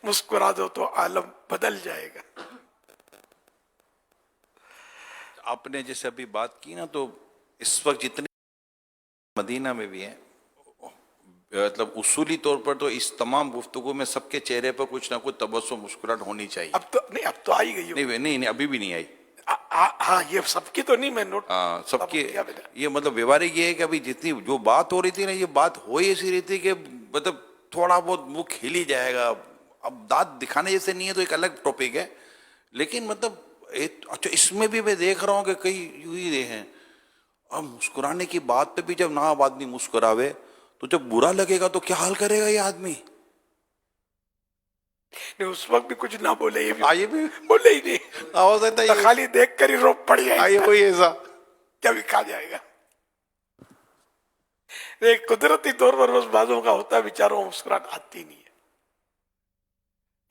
مسکرا دو تو عالم بدل جائے گا. آپ نے جیسے ابھی بات کی نا, تو اس وقت جتنے مدینہ میں بھی ہیں, مطلب اصولی طور پر تو اس تمام گفتگو میں سب کے چہرے پر کچھ نہ کچھ تبسم مسکراہٹ ہونی چاہیے. اب تو آئی گئی. نہیں ابھی بھی نہیں آئی. ہاں یہ سب کی تو نہیں, میں نوٹ سب کی یہ مطلب ویوہارک یہ ہے کہ ابھی جتنی جو بات ہو رہی تھی نا, یہ بات ہو ہی ایسی رہی تھی کہ مطلب تھوڑا بہت وہ کھل ہی جائے گا. اب دانت دکھانے جیسے نہیں ہے تو ایک الگ ٹاپک ہے, لیکن مطلب اچھا اس میں بھی میں دیکھ رہا ہوں کہ کئی یوں ہی رہے ہیں. اب مسکرانے کی بات پہ بھی جب نہ آدمی مسکراوے تو جب برا لگے گا تو کیا حال کرے گا یہ آدمی. نہیں اس وقت بھی کچھ نہ بولے, یہ بھی بولے ہی نہیں, خالی دیکھ کر ہی رو پڑ جائے گا. وہی ایسا کیا بھی کھا جائے گا. قدرتی طور پر بس بعضوں کا ہوتا ہے بیچاروں مسکراہٹ آتی نہیں ہے.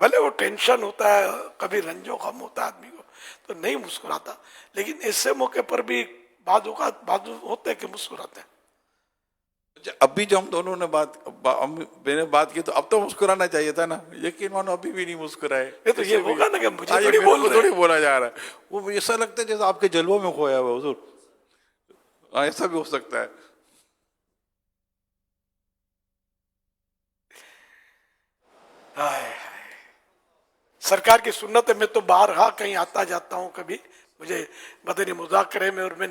بھلے وہ ٹینشن ہوتا ہے, کبھی رنج و غم ہوتا ہے آدمی کو تو نہیں مسکراتا, لیکن ایسے موقع پر بھی بعض اوقات بعض ہوتے ہیں کہ مسکراتے ہیں. ابھی جو ہم دونوں نے میں نے بات کی تو اب تو مسکرانا چاہیے تھا نا, یقین مانو ابھی بھی نہیں مسکرائے. تو یہ ہوگا نا کہ مجھے تھوڑی بولا جا رہا ہے, وہ ایسا لگتا ہے جیسے آپ کے جلووں میں کھویا ہوا حضور. ایسا بھی ہو سکتا ہے. سرکار کی سنت ہے. میں تو بارہا کہیں آتا جاتا ہوں, کبھی مجھے مدنی مذاکرے میں, اور میں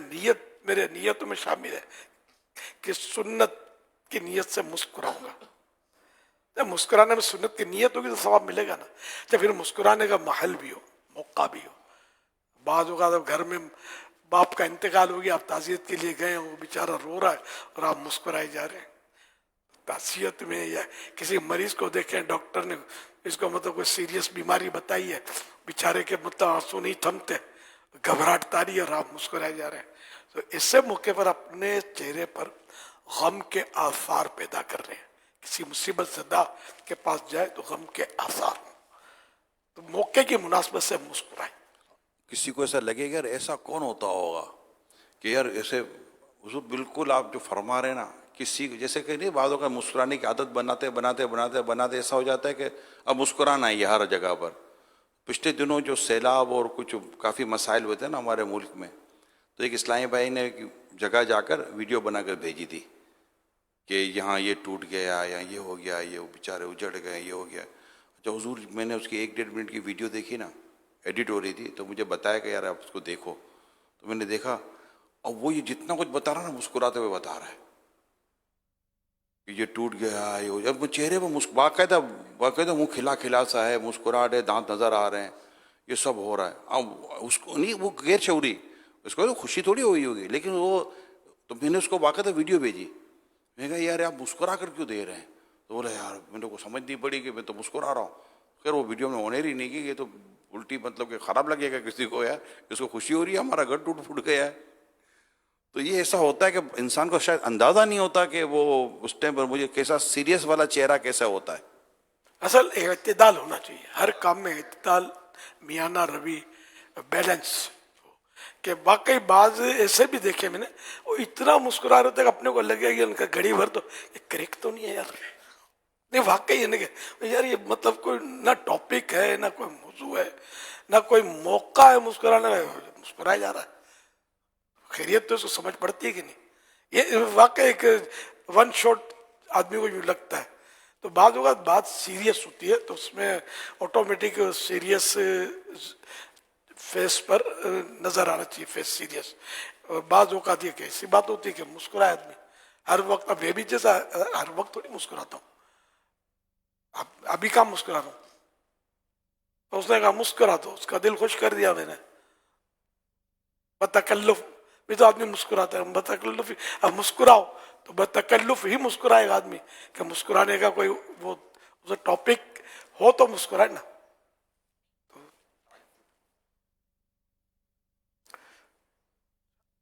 میرے نیتوں میں شامل ہے کہ سنت کی نیت سے مسکراؤں گا. جب مسکرانے میں سنت کی نیت ہوگی تو ثواب ملے گا نا. جب پھر مسکرانے کا محل بھی ہو, موقع بھی ہو. بعض اوقات اب گھر میں باپ کا انتقال ہو گیا, آپ تعزیت کے لیے گئے ہیں, وہ بیچارہ رو رہا ہے اور آپ مسکرائے جا رہے ہیں. تعزیت میں یا کسی مریض کو دیکھیں, ڈاکٹر نے اس کو مطلب کوئی سیریس بیماری بتائی ہے, بیچارے کے مطلب آنسو نہیں تھمتے, گھبراہٹ تاری ہے اور آپ مسکرائے جا رہے ہیں. تو ایسے موقع پر اپنے چہرے پر غم کے آثار پیدا کر رہے ہیں. کسی مصیبت زدہ کے پاس جائے تو غم کے آثار, تو موقع کی مناسبت سے مسکرائیں. کسی کو ایسا لگے گا یار ایسا کون ہوتا ہوگا کہ یار ایسے حضور بالکل آپ جو فرما رہے ہیں نا, کسی جیسے کہ نہیں بعضوں کا مسکرانے کی عادت بناتے ایسا ہو جاتا ہے کہ اب مسکرانا ہی ہے ہر جگہ پر. پچھلے دنوں جو سیلاب اور کچھ کافی مسائل ہوئے تھے نا ہمارے ملک میں, تو ایک اسلامی بھائی نے ایک جگہ جا کر ویڈیو بنا کر بھیجی تھی کہ یہاں یہ ٹوٹ گیا, یہاں یہ ہو گیا, یہ بیچارے اجڑ گئے, یہ ہو گیا. اچھا حضور میں نے اس کی 1-1.5 منٹ کی ویڈیو دیکھی نا, ایڈٹ ہو رہی تھی, تو مجھے بتایا کہ یار آپ اس کو دیکھو. تو میں نے دیکھا, اور وہ یہ جتنا کچھ بتا رہا نا مسکراتے ہوئے بتا رہا ہے کہ یہ ٹوٹ گیا, یہ ہو گیا. اب چہرے پہ باقاعدہ منہ کھلا سا ہے, مسکراہٹ ہے, دانت نظر آ رہے ہیں, یہ سب ہو رہا ہے. اب اس کو نہیں, وہ غیر شعوری, اس کو خوشی تھوڑی ہوئی ہوگی, لیکن وہ تو میں نے اس کو باقاعدہ ویڈیو بھیجی. میں کہا یار آپ مسکرا کر کیوں دے رہے ہیں؟ تو بولا یار میرے کو سمجھ نہیں پڑی کہ میں تو مسکرا رہا ہوں. خیر وہ ویڈیو میں ہونے ہی نہیں کی, یہ تو الٹی مطلب کہ خراب لگے گا کسی کو, یار اس کو خوشی ہو رہی ہے ہمارا گھر ٹوٹ پھوٹ گیا ہے. تو یہ ایسا ہوتا ہے کہ انسان کو شاید اندازہ نہیں ہوتا کہ وہ اس ٹائم پر مجھے کیسا سیریس والا چہرہ کیسا ہوتا ہے. اصل اعتدال ہونا چاہیے ہر کام میں, اعتدال, میانہ روی. بیلنس کہ واقعی بعض ایسے بھی دیکھے میں نے وہ اتنا مسکرا رہے تھے کہ اپنے کو لگے کہ ان کا گھڑی بھر تو یہ کریک تو نہیں ہے یار. نہیں واقعی ہے نا کہ یار یہ مطلب کوئی نہ ٹاپک ہے نہ کوئی موضوع ہے نہ کوئی موقع ہے مسکرانے میں, مسکرایا جا رہا ہے. خیریت تو اس کو سمجھ پڑتی ہے کہ نہیں. یہ واقعی ایک ون شاٹ آدمی کو یوں لگتا ہے. تو بعض اوقات بات سیریس ہوتی ہے تو اس میں آٹومیٹک سیریس فیس پر نظر آنا چاہیے, فیس سیریس. بعض اوقات یہ کہ ایسی بات ہوتی ہے کہ مسکرائے آدمی ہر وقت. اب یہ بھی جیسا ہر وقت تھوڑی مسکراتا ہوں, ابھی کہاں مسکرا رہا ہوں. تو اس نے کہا مسکرا تو اس کا دل خوش کر دیا میں نے. بتکلف بھی تو آدمی مسکراتا ہے, بتکلف اب مسکراؤ تو بتکلف ہی مسکرائے گا آدمی کہ مسکرانے کا کوئی وہ ٹاپک ہو تو مسکرائے نا.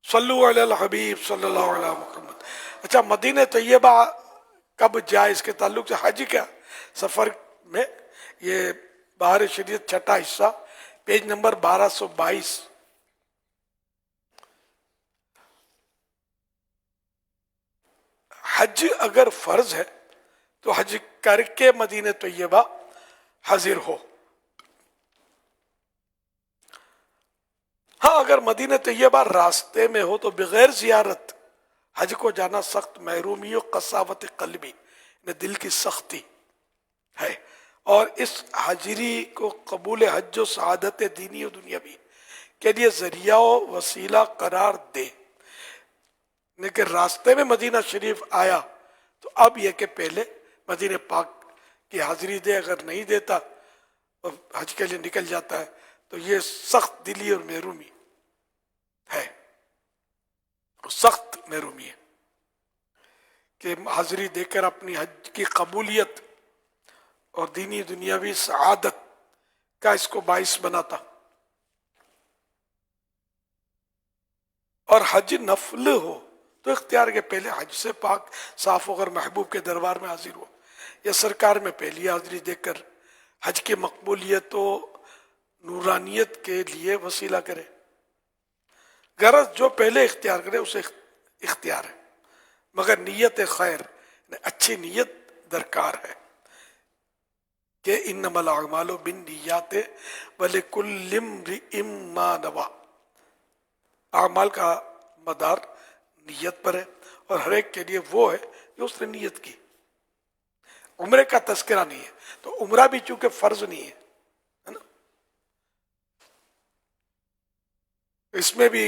صلو علی الحبیب صلی اللہ علیہ محمد. اچھا مدینہ طیبہ کب جائے اس کے تعلق سے حج کا سفر میں یہ بہار شریعت چھٹا حصہ پیج نمبر 1222. حج اگر فرض ہے تو حج کر کے مدینہ طیبہ حاضر ہو. ہاں اگر مدینہ طیبہ راستے میں ہو تو بغیر زیارت حج کو جانا سخت محرومی و قساوت قلبی, دل کی سختی ہے, اور اس حاضری کو قبول حج و سعادت دینی و دنیاوی کے لیے ذریعہ و وسیلہ قرار دے. لیکن راستے میں مدینہ شریف آیا تو اب یہ کہ پہلے مدینہ پاک کی حاضری دے, اگر نہیں دیتا اور حج کے لیے نکل جاتا ہے تو یہ سخت دلی اور محرومی ہے, سخت محرومی ہے کہ حاضری دے کر اپنی حج کی قبولیت اور دینی دنیاوی سعادت کا اس کو باعث بناتا. اور حج نفل ہو تو اختیار کے پہلے حج سے پاک صاف ہو کر محبوب کے دربار میں حاضر ہو, یا سرکار میں پہلی حاضری دے کر حج کی مقبولیت و نورانیت کے لیے وسیلہ کرے. غرض جو پہلے اختیار کرے اسے اختیار ہے, مگر نیت خیر اچھی نیت درکار ہے کہ انما الاعمال بالنیات ولکل امرئ ما نوی. اعمال کا مدار نیت پر ہے اور ہر ایک کے لیے وہ ہے جو اس نے نیت کی. عمرے کا تذکرہ نہیں ہے تو عمرہ بھی چونکہ فرض نہیں ہے نا, اس میں بھی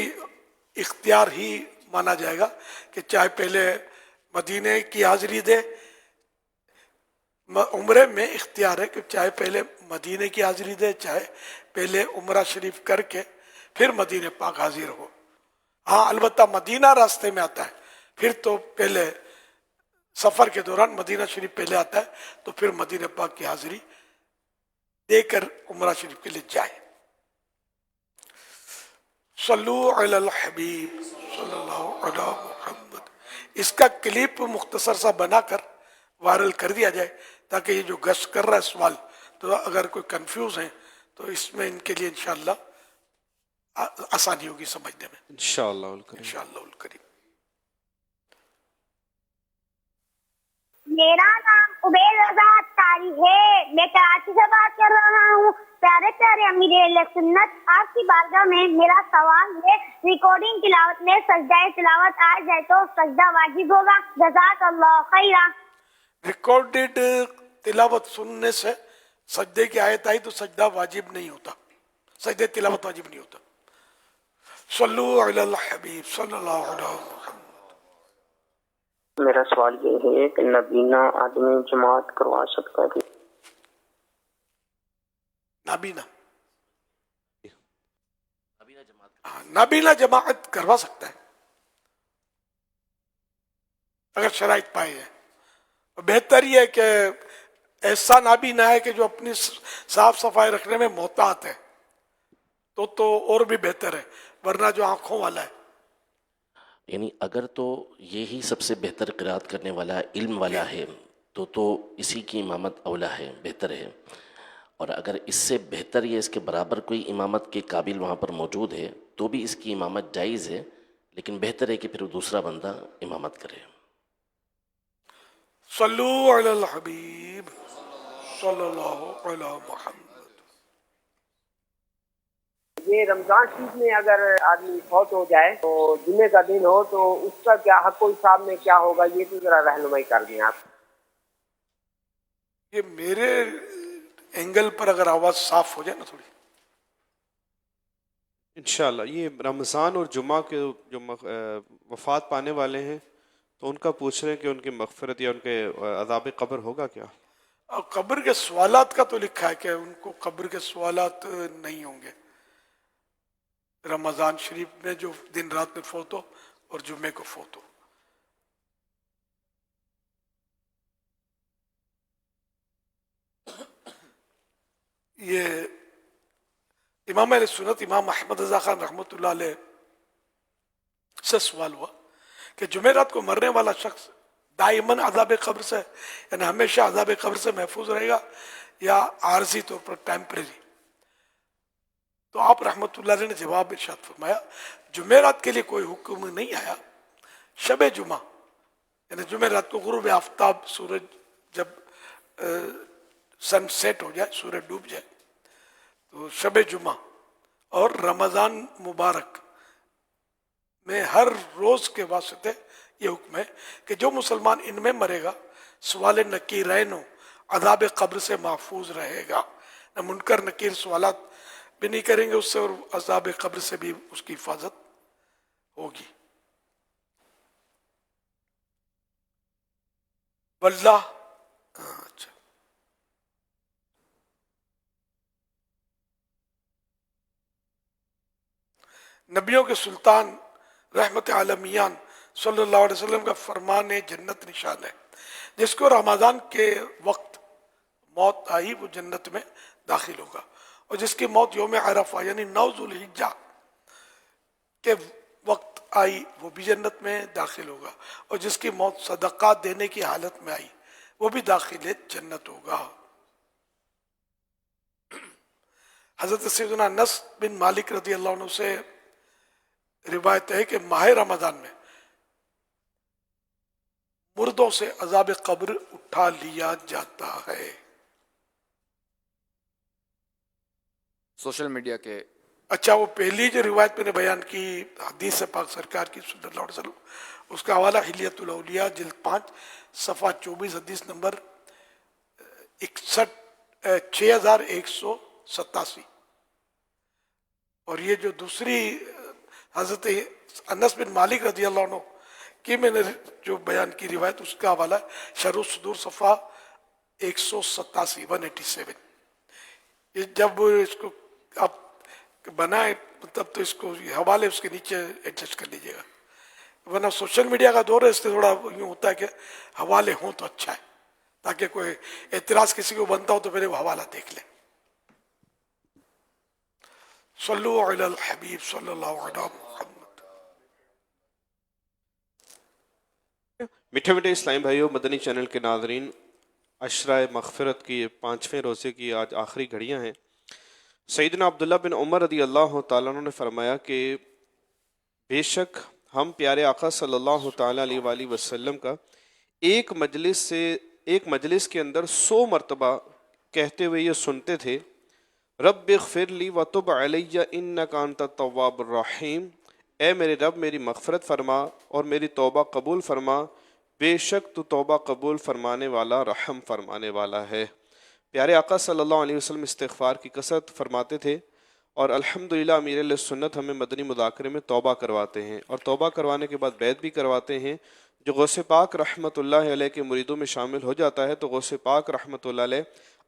اختیار ہی مانا جائے گا کہ چاہے پہلے مدینے کی حاضری دے. عمرے میں اختیار ہے کہ چاہے پہلے مدینے کی حاضری دے چاہے پہلے عمرہ شریف کر کے پھر مدینہ پاک حاضر ہو. ہاں البتہ مدینہ راستے میں آتا ہے پھر تو پہلے سفر کے دوران مدینہ شریف پہلے آتا ہے تو پھر مدینہ پاک کی حاضری دے کر عمرہ شریف کے لیے جائے. صلو علی الحبیب صلی اللہ علیہ محمد. اس کا کلپ مختصر سا بنا کر وائرل کر دیا جائے تاکہ یہ جو گشت کر رہا ہے سوال تو اگر کوئی کنفیوز ہیں تو اس میں ان کے لیے انشاءاللہ آسانی ہوگی سمجھنے میں انشاءاللہ الکریم. میرا نام عبید رضا تاری ہے, میں کراچی سے بات کر رہا ہوں. پیارے پیارے امیر اہل سنت, آپ کی بارگاہ میں میرا سوال ہے, ریکارڈنگ تلاوت میں سجدہ تلاوت آ جائے تو سجدہ واجب ہوگا؟ جزاک اللہ خیرا. ریکارڈڈ تلاوت سننے سے سجدے کی آیت آئی تو سجدہ واجب نہیں ہوتا, سجدہ تلاوت واجب نہیں ہوتا. صلو علی الحبیب صلی اللہ علیہ وسلم. میرا سوال یہ ہے کہ نابینا آدمی جماعت کروا سکتا ہے؟ نابینا جماعت کروا سکتا ہے اگر شرائط پائے ہیں. بہتر یہ ہے کہ ایسا نابینا ہے کہ جو اپنی صاف صفائی رکھنے میں محتاط ہے تو اور بھی بہتر ہے, ورنہ جو آنکھوں والا ہے. یعنی اگر تو یہی سب سے بہتر قرات کرنے والا علم والا ہے تو اسی کی امامت اولا ہے, بہتر ہے. اور اگر اس سے بہتر یا اس کے برابر کوئی امامت کے قابل وہاں پر موجود ہے تو بھی اس کی امامت جائز ہے، لیکن بہتر ہے کہ پھر دوسرا بندہ امامت کرے۔ صلو علی الحبیب صلی اللہ علی محمد۔ یہ رمضان شریف میں اگر آدمی فوت ہو جائے تو جمعے کا دن ہو تو اس کا کیا حق و حساب میں کیا ہوگا، یہ تو ذرا رہنمائی کر دیں آپ۔ یہ میرے اینگل پر اگر آواز صاف ہو جائے نا تھوڑی۔ انشاءاللہ یہ رمضان اور جمعہ کے جو وفات پانے والے ہیں تو ان کا پوچھ رہے ہیں کہ ان کی مغفرت یا ان کے عذاب قبر ہوگا کیا؟ اور قبر کے سوالات کا تو لکھا ہے کہ ان کو قبر کے سوالات نہیں ہوں گے، رمضان شریف میں جو دن رات میں فوت ہو اور جمعے کو فوت ہو۔ یہ امام اہل سنت امام احمد رضا خان رحمۃ اللہ علیہ سے سوال ہوا کہ جمعرات کو مرنے والا شخص دائماً عذاب قبر سے یعنی ہمیشہ عذاب قبر سے محفوظ رہے گا یا عارضی طور پر ٹیمپریری؟ تو آپ رحمۃ اللہ علیہ نے جواب ارشاد فرمایا جمعرات کے لیے کوئی حکم نہیں آیا، شب جمعہ یعنی جمعرات کو غروب آفتاب سورج جب سن سیٹ ہو جائے، سورج ڈوب جائے، تو شب جمعہ اور رمضان مبارک میں ہر روز کے واسطے یہ حکم ہے کہ جو مسلمان ان میں مرے گا سوال نکیرین و عذاب قبر سے محفوظ رہے گا، نہ منکر نکیر سوالات بھی نہیں کریں گے اس سے، اور عذاب قبر سے بھی اس کی حفاظت ہوگی۔ واللہ اچھا نبیوں کے سلطان رحمت عالمیان صلی اللہ علیہ وسلم کا فرمان جنت نشان ہے، جس کو رمضان کے وقت موت آئی وہ جنت میں داخل ہوگا، اور جس کی موت یوم عرفہ یعنی 9 ذوالحجہ کے وقت آئی وہ بھی جنت میں داخل ہوگا، اور جس کی موت صدقات دینے کی حالت میں آئی وہ بھی داخل جنت ہوگا۔ حضرت سیدنا انس بن مالک رضی اللہ عنہ سے روایت ہے کہ ماہ رمضان میں مردوں سے عذاب قبر اٹھا لیا جاتا ہے۔ سوشل میڈیا کے اچھا وہ پہلی جو روایت میں نے بیان کی حدیث پاک سرکار کی صلی اللہ علیہ وسلم، اس کا حوالہ حلیۃ الاولیاء جلد 5 صفحہ 24 حدیث نمبر 6187۔ اور یہ جو دوسری حضرت انس بن مالک رضی اللہ عنہ کی میں نے جو بیان کی روایت، اس کا حوالہ شرح الصدور صفحہ 187۔ یہ جب اس کو آپ بنائے تب تو اس کو حوالے اس کے نیچے ایڈجسٹ کر لیجیے گا، ورنہ سوشل میڈیا کا دور ہے، اس سے تھوڑا یوں ہوتا ہے کہ حوالے ہوں تو اچھا ہے، تاکہ کوئی اعتراض کسی کو بنتا ہو تو پہلے وہ حوالہ دیکھ لیں۔ صلو علی الحبیب صلی اللہ علیہ محمد۔ میٹھے میٹھے اسلامی بھائیوں، مدنی چینل کے ناظرین، عشرہ مغفرت کی 5ویں روزے کی آج آخری گھڑیاں ہیں۔ سیدنا عبداللہ بن عمر رضی اللہ تعالیٰ عنہ نے فرمایا کہ بے شک ہم پیارے آقا صلی اللہ تعالیٰ علیہ وآلہ وسلم کا ایک مجلس کے اندر 100 مرتبہ کہتے ہوئے یہ سنتے تھے، رب اغفر لی وتب علی انک انت التواب الرحیم، اے میرے رب میری مغفرت فرما اور میری توبہ قبول فرما، بے شک تو توبہ قبول فرمانے والا رحم فرمانے والا ہے۔ پیارے آقا صلی اللہ علیہ وسلم استغفار کی کثرت فرماتے تھے، اور الحمدللہ امیر علیہ سنت ہمیں مدنی مذاکرے میں توبہ کرواتے ہیں، اور توبہ کروانے کے بعد بیعت بھی کرواتے ہیں۔ جو غوث پاک رحمۃ اللہ علیہ کے مریدوں میں شامل ہو جاتا ہے تو غوث پاک رحمۃ اللہ علیہ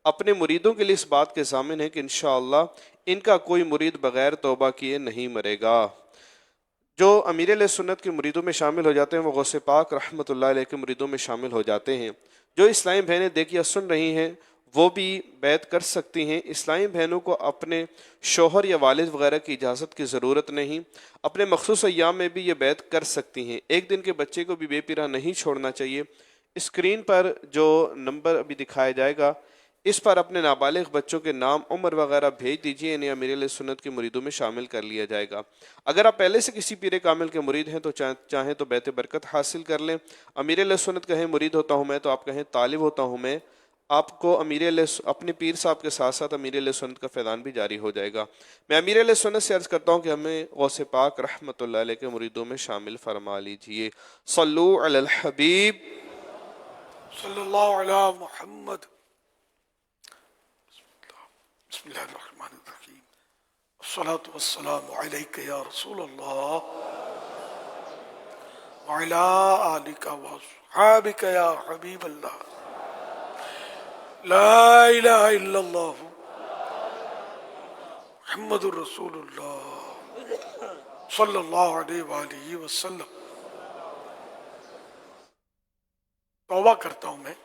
اپنے مریدوں کے لیے اس بات کے ضامن ہے کہ انشاءاللہ ان کا کوئی مرید بغیر توبہ کیے نہیں مرے گا۔ جو امیر علیہ سنت کے مریدوں میں شامل ہو جاتے ہیں وہ غوث پاک رحمۃ اللہ علیہ کے مریدوں میں شامل ہو جاتے ہیں۔ جو اسلامی بہنیں دیکھیے سن رہی ہیں وہ بھی بیعت کر سکتی ہیں۔ اسلامی بہنوں کو اپنے شوہر یا والد وغیرہ کی اجازت کی ضرورت نہیں، اپنے مخصوص ایام میں بھی یہ بیعت کر سکتی ہیں۔ ایک دن کے بچے کو بھی بے پرواہ نہیں چھوڑنا چاہیے۔ اسکرین پر جو نمبر ابھی دکھایا جائے گا اس پر اپنے نابالغ بچوں کے نام عمر وغیرہ بھیج دیجیے، انہیں امیر علیہ سنت کے مریدوں میں شامل کر لیا جائے گا۔ اگر آپ پہلے سے کسی پیر کامل کے مرید ہیں تو چاہیں تو بیت برکت حاصل کر لیں۔ امیر علیہ سنت کہیں مرید ہوتا ہوں میں، تو آپ کہیں طالب ہوتا ہوں میں، آپ کو اپنے پیر صاحب کے ساتھ ساتھ امیر علیہ سنت کا فیضان بھی جاری ہو جائے گا۔ میں امیر علیہ سنت سے عرض کرتا ہوں کہ ہمیں غوث پاک رحمۃ اللہ علیہ کے مریدوں میں شامل فرما لیجئے۔ صلو علی الحبیب صلی اللہ علی محمد۔ بسم اللہ الرحمن الرحیم۔ الصلاة والسلام علیک یا رسول اللہ وعلی آلک واصحابک یا حبیب اللہ۔ لا الہ الا اللہ محمد الرسول اللہ صلی اللہ علیہ وآلہ وسلم۔ توبہ کرتا ہوں میں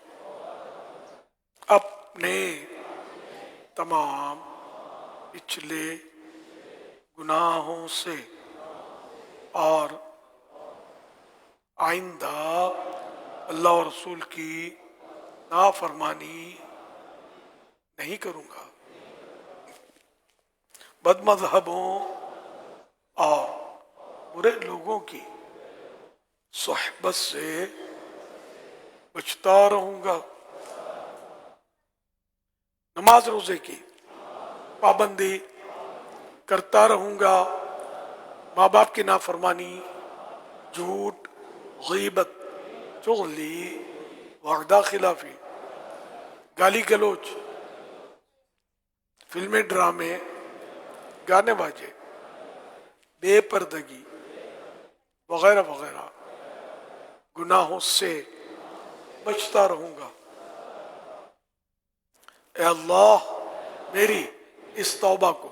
اپنے تمام پچھلے گناہوں سے اور آئندہ اللہ اور رسول کی نافرمانی نہیں کروں گا، بد مذہبوں اور برے لوگوں کی صحبت سے بچتا رہوں گا، نماز روزے کی پابندی کرتا رہوں گا، ماں باپ کی نافرمانی، جھوٹ، غیبت، چغلی، وعدہ خلافی، گالی گلوچ، فلمیں، ڈرامے، گانے باجے، بے پردگی وغیرہ وغیرہ گناہوں سے بچتا رہوں گا۔ اے اللہ میری اس توبہ کو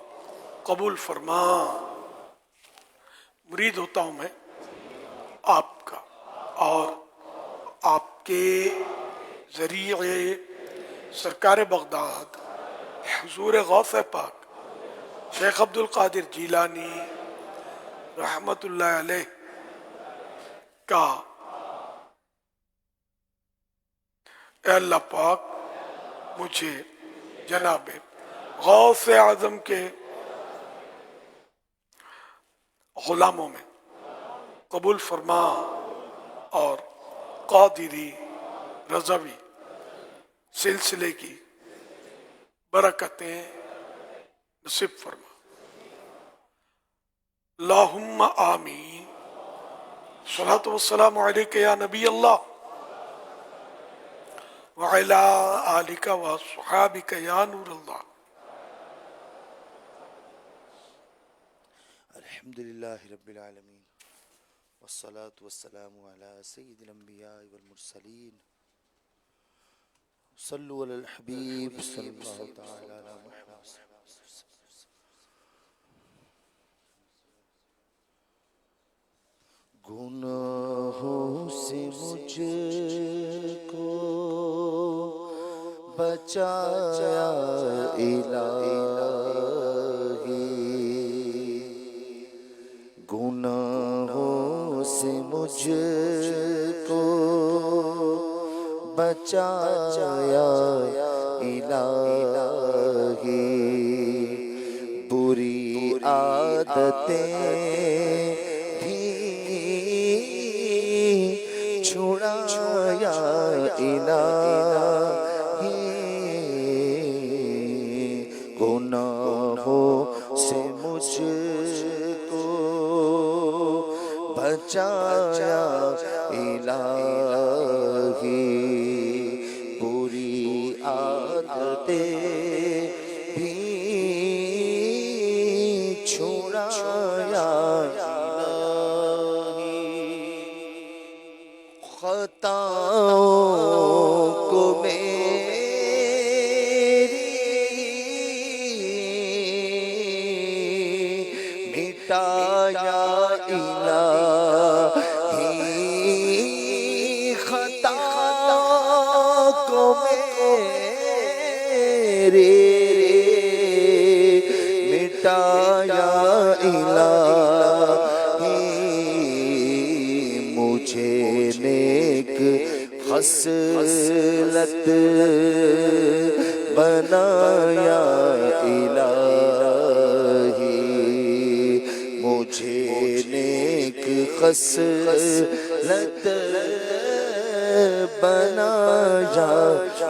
قبول فرما۔ مرید ہوتا ہوں میں آپ کا اور آپ کے ذریعے سرکار بغداد حضور غوث پاک شیخ عبد القادر جیلانی رحمت اللہ علیہ کا اے اللہ پاک مجھے جناب غوث اعظم کے غلاموں میں قبول فرما اور قادری رضوی سلسلے کی برکتیں نصیب فرما۔ اللہم آمین۔ صلاۃ والسلام علیک یا نبی اللہ وعلی آلک واصحابک یا نور اللہ۔ الحمدللہ رب العالمین والصلاة والسلام علی سید الانبیاء والمرسلین صلو علی الحبیب صلی اللہ تعالی علی محمد۔ گناہوں سے مجھ کو بچایا الہی، گناہوں سے مجھ کو بچایا الہی، بری عادتیں چھڑایا الہی، گناہوں سے مجھ کو بچایا الہی، بری عادتیں بھی چھڑایا خطاؤں کو میری مٹایا الہی، خطاؤں کو میری مٹایا الہی، مجھے نیک خصلت بنایا الہی مجھے نیک خصلت بنایا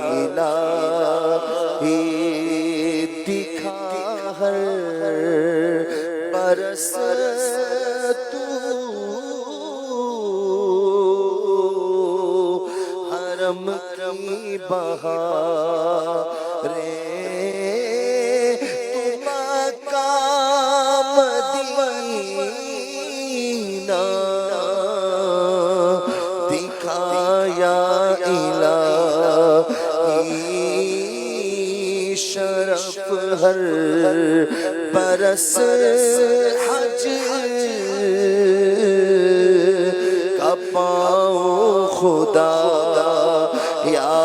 الہی دکھا ہر برس تو حرم کی بہاریں تو مقام مدینہ دکھایا الہی شرف ہر برس حج کا پاؤں خدا یا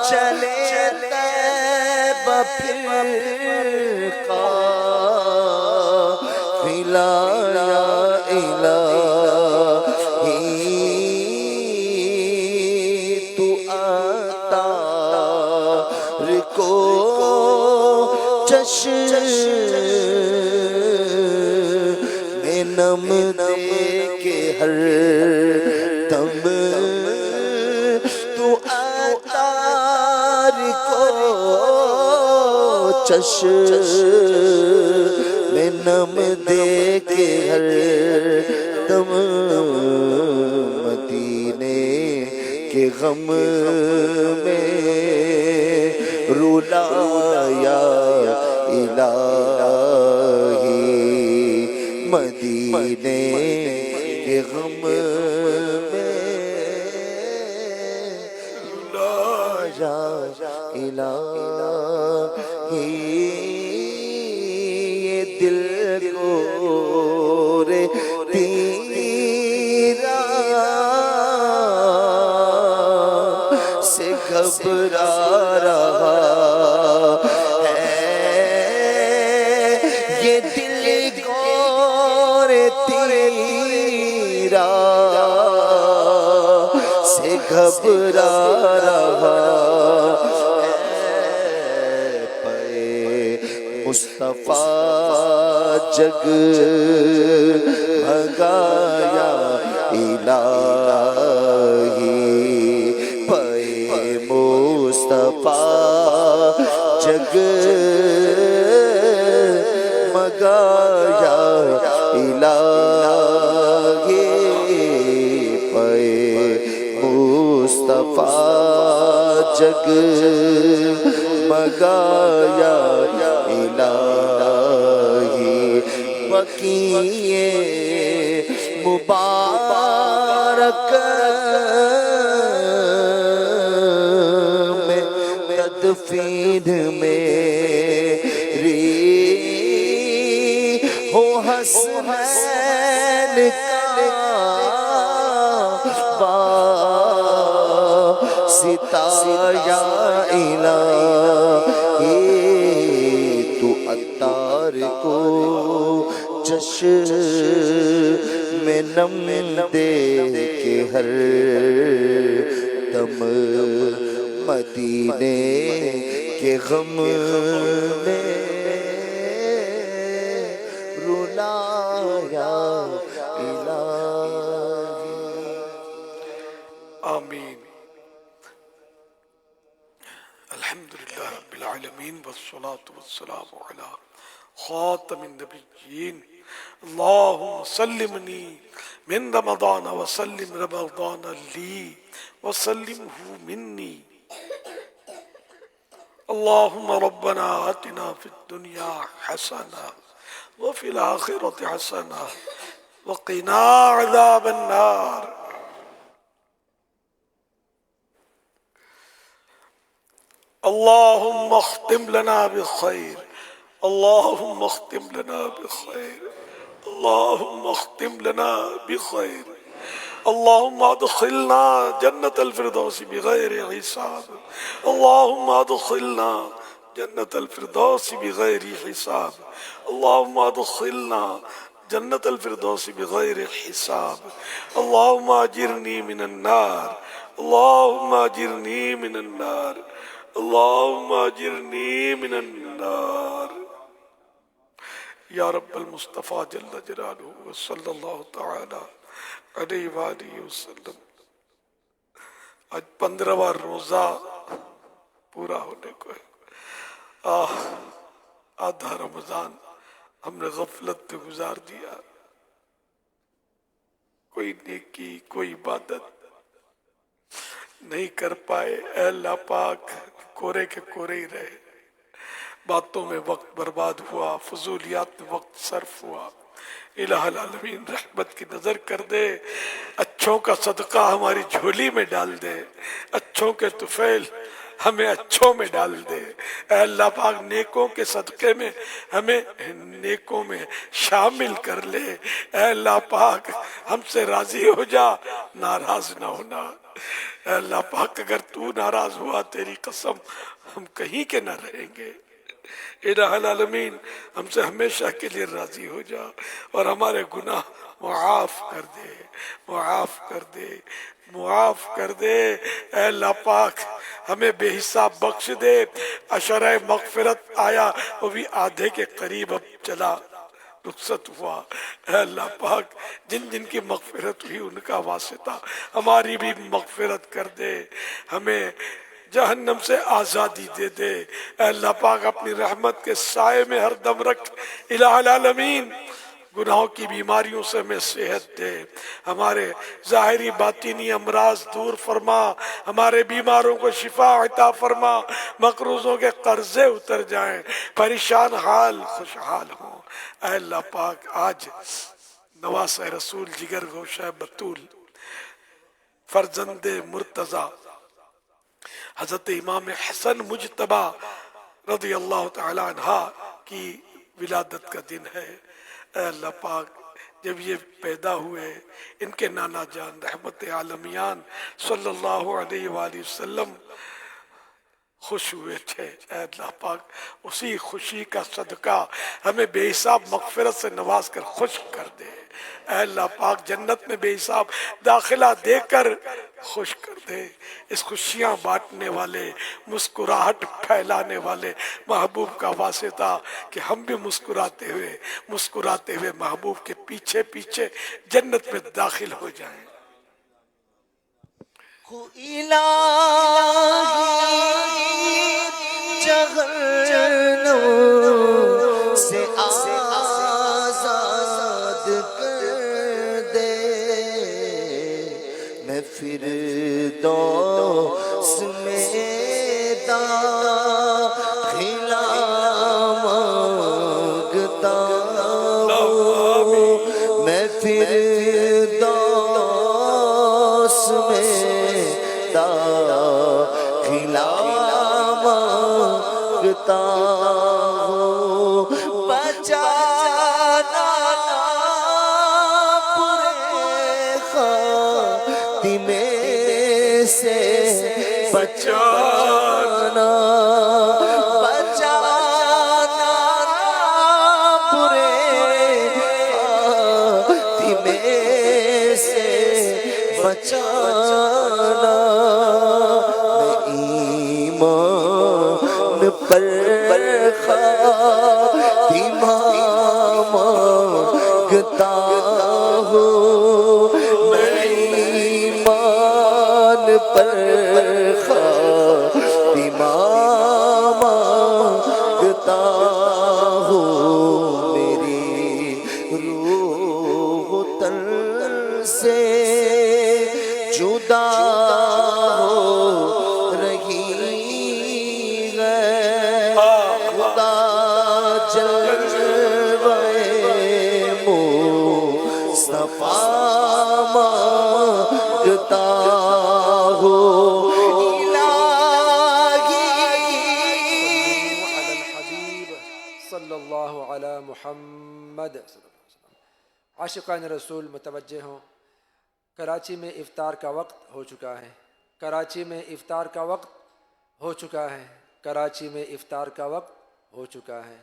چلے طیبہ پھر قافلہ یا الہی تو عطار کو چشم میں نم دے کے ہر دم تو عطار کو چشم میں نم دے کے ہر دم مدینے کے غم میں رلایا الہی مدینے کے غم میں رلایا الہی یہ دل کو رے تیرا سے گھبرا رہا ہے یہ دل گور تیرا سے گھبرا رہا ہے پے مصطفیٰ جگ بھگایا الہی پے مصطفیٰ جگ مگایا الہی پے مصطفیٰ جگ مگایا الہی بقیع مبارک میں تدفین میری ہو حسنین کا ستایا الہی تو عطار کو چشم میں نم دے کے ہر دم مدینے کے غم میں رلایا الہی آمین. الحمدللہ رب العالمین والصلاة والسلام علی خاتم النبیین. اللہم سلمنی من رمضان وسلم رمضان لی وسلمہ منی. اللہم ربنا آتنا فی الدنیا حسنہ وفی الآخرة حسنہ وقنا عذاب النار. اللهم اختم لنا بخير اللهم اختم لنا بخير اللهم اختم لنا بخير اللهم ادخلنا جنة الفردوس بغير حساب اللهم ادخلنا جنة الفردوس بغير حساب اللهم ادخلنا جنة الفردوس بغير حساب اللهم اجرني من النار اللهم اجرني من النار اللهم اجرنی من النار یا رب المصطفیٰ جل جلالہ صلی اللہ تعالی علیہ وآلہ وسلم. آج 15واں روزہ پورا ہونے کو ہے. آدھا رمضان ہم نے غفلت میں گزار دیا. کوئی نیکی کوئی عبادت نہیں کر پائے. اے اللہ پاک کورے کے کورے ہی رہے. باتوں میں وقت برباد ہوا, فضولیات میں وقت صرف ہوا. الہ العالمین رحمت کی نظر کر دے, اچھوں کا صدقہ ہماری جھولی میں ڈال دے, اچھوں کے طفیل ہمیں اچھوں میں ڈال دے. اے اللہ پاک نیکوں کے صدقے میں ہمیں نیکوں میں شامل کر لے. اے اللہ پاک ہم سے راضی ہو جا, ناراض نہ ہونا. اے اللہ پاک اگر تو ناراض ہوا تیری قسم ہم کہیں کے نہ رہیں گے. الہ العالمین ہم سے ہمیشہ کے لیے راضی ہو جا اور ہمارے گناہ معاف کر دے, معاف کر دے, معاف کر دے. اے اللہ پاک ہمیں بے حساب بخش دے. عشرہ مغفرت آیا وہ بھی آدھے کے قریب اب چلا رخصت ہوا. اے اللہ پاک جن جن کی مغفرت ہوئی ان کا واسطہ ہماری بھی مغفرت کر دے. ہمیں جہنم سے آزادی دے دے. اے اللہ پاک اپنی رحمت کے سائے میں ہر دم رکھ. الہ العالمین گناہوں کی بیماریوں سے ہمیں صحت دے. ہمارے ظاہری باطینی امراض دور فرما. ہمارے بیماروں کو شفا عطا فرما. مقروضوں کے قرضے اتر جائیں. پریشان حال خوشحال ہوں. اے اللہ پاک آج نواسہ رسول جگر گوشہ بطول فرزند مرتضی حضرت امام حسن مجتبی رضی اللہ تعالی عنہ کی ولادت کا دن ہے. اے اللہ پاک جب یہ پیدا ہوئے ان کے نانا جان رحمت عالمیان صلی اللہ علیہ وآلہ وسلم خوش ہوئے تھے. اے اللہ پاک اسی خوشی کا صدقہ ہمیں بے حساب مغفرت سے نواز کر خوش کر دے. اے اللہ پاک جنت میں بے حساب داخلہ دے کر خوش کر دے. اس خوشیاں بانٹنے والے مسکراہٹ پھیلانے والے محبوب کا واسطہ کہ ہم بھی مسکراتے ہوئے محبوب کے پیچھے پیچھے جنت میں داخل ہو جائیں. جہنم سے آزاد کر دے, میں فردوس میں داخلہ مانگتا ہوں. میں فردوس میں داخلہ مانگتا ہوں. بچانا برے خاتمے سے, بچانا بچانا برے خاتمے سے, بچانا. میں ایمان پر خاتمہ مانگتا ہوں. میں ایمان پر خاتمہ مانگتا ہوں. میری روح تن سے جدا ہو رہی ہے. خدا جلوے مصطفیٰ مانگتا ہوں. صلی اللہ علی محمد. عاشقان رسول متوجہ ہوں, کراچی میں افطار کا وقت ہو چکا ہے. کراچی میں افطار کا وقت ہو چکا ہے. کراچی میں افطار کا وقت ہو چکا ہے.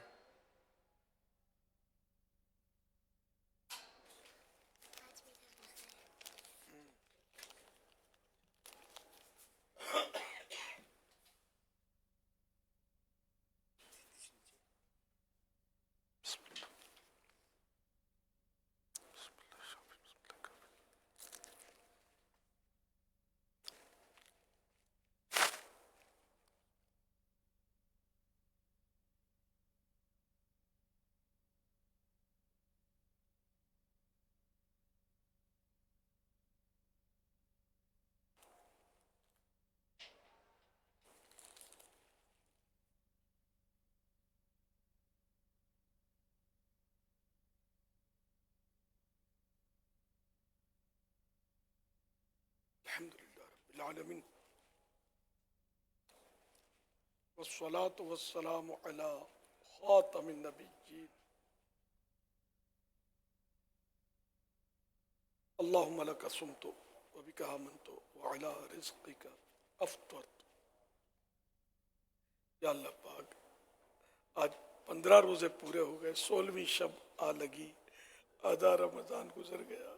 الحمدللہ رب العالمین والصلاة والسلام علی خاتم النبیین اللہم لک صمت وبک آمنت وعلی رزقک افطرت. یا اللہ پاک آج 15 روزے پورے ہو گئے، 16ویں شب آ لگی، آدھا رمضان گزر گیا.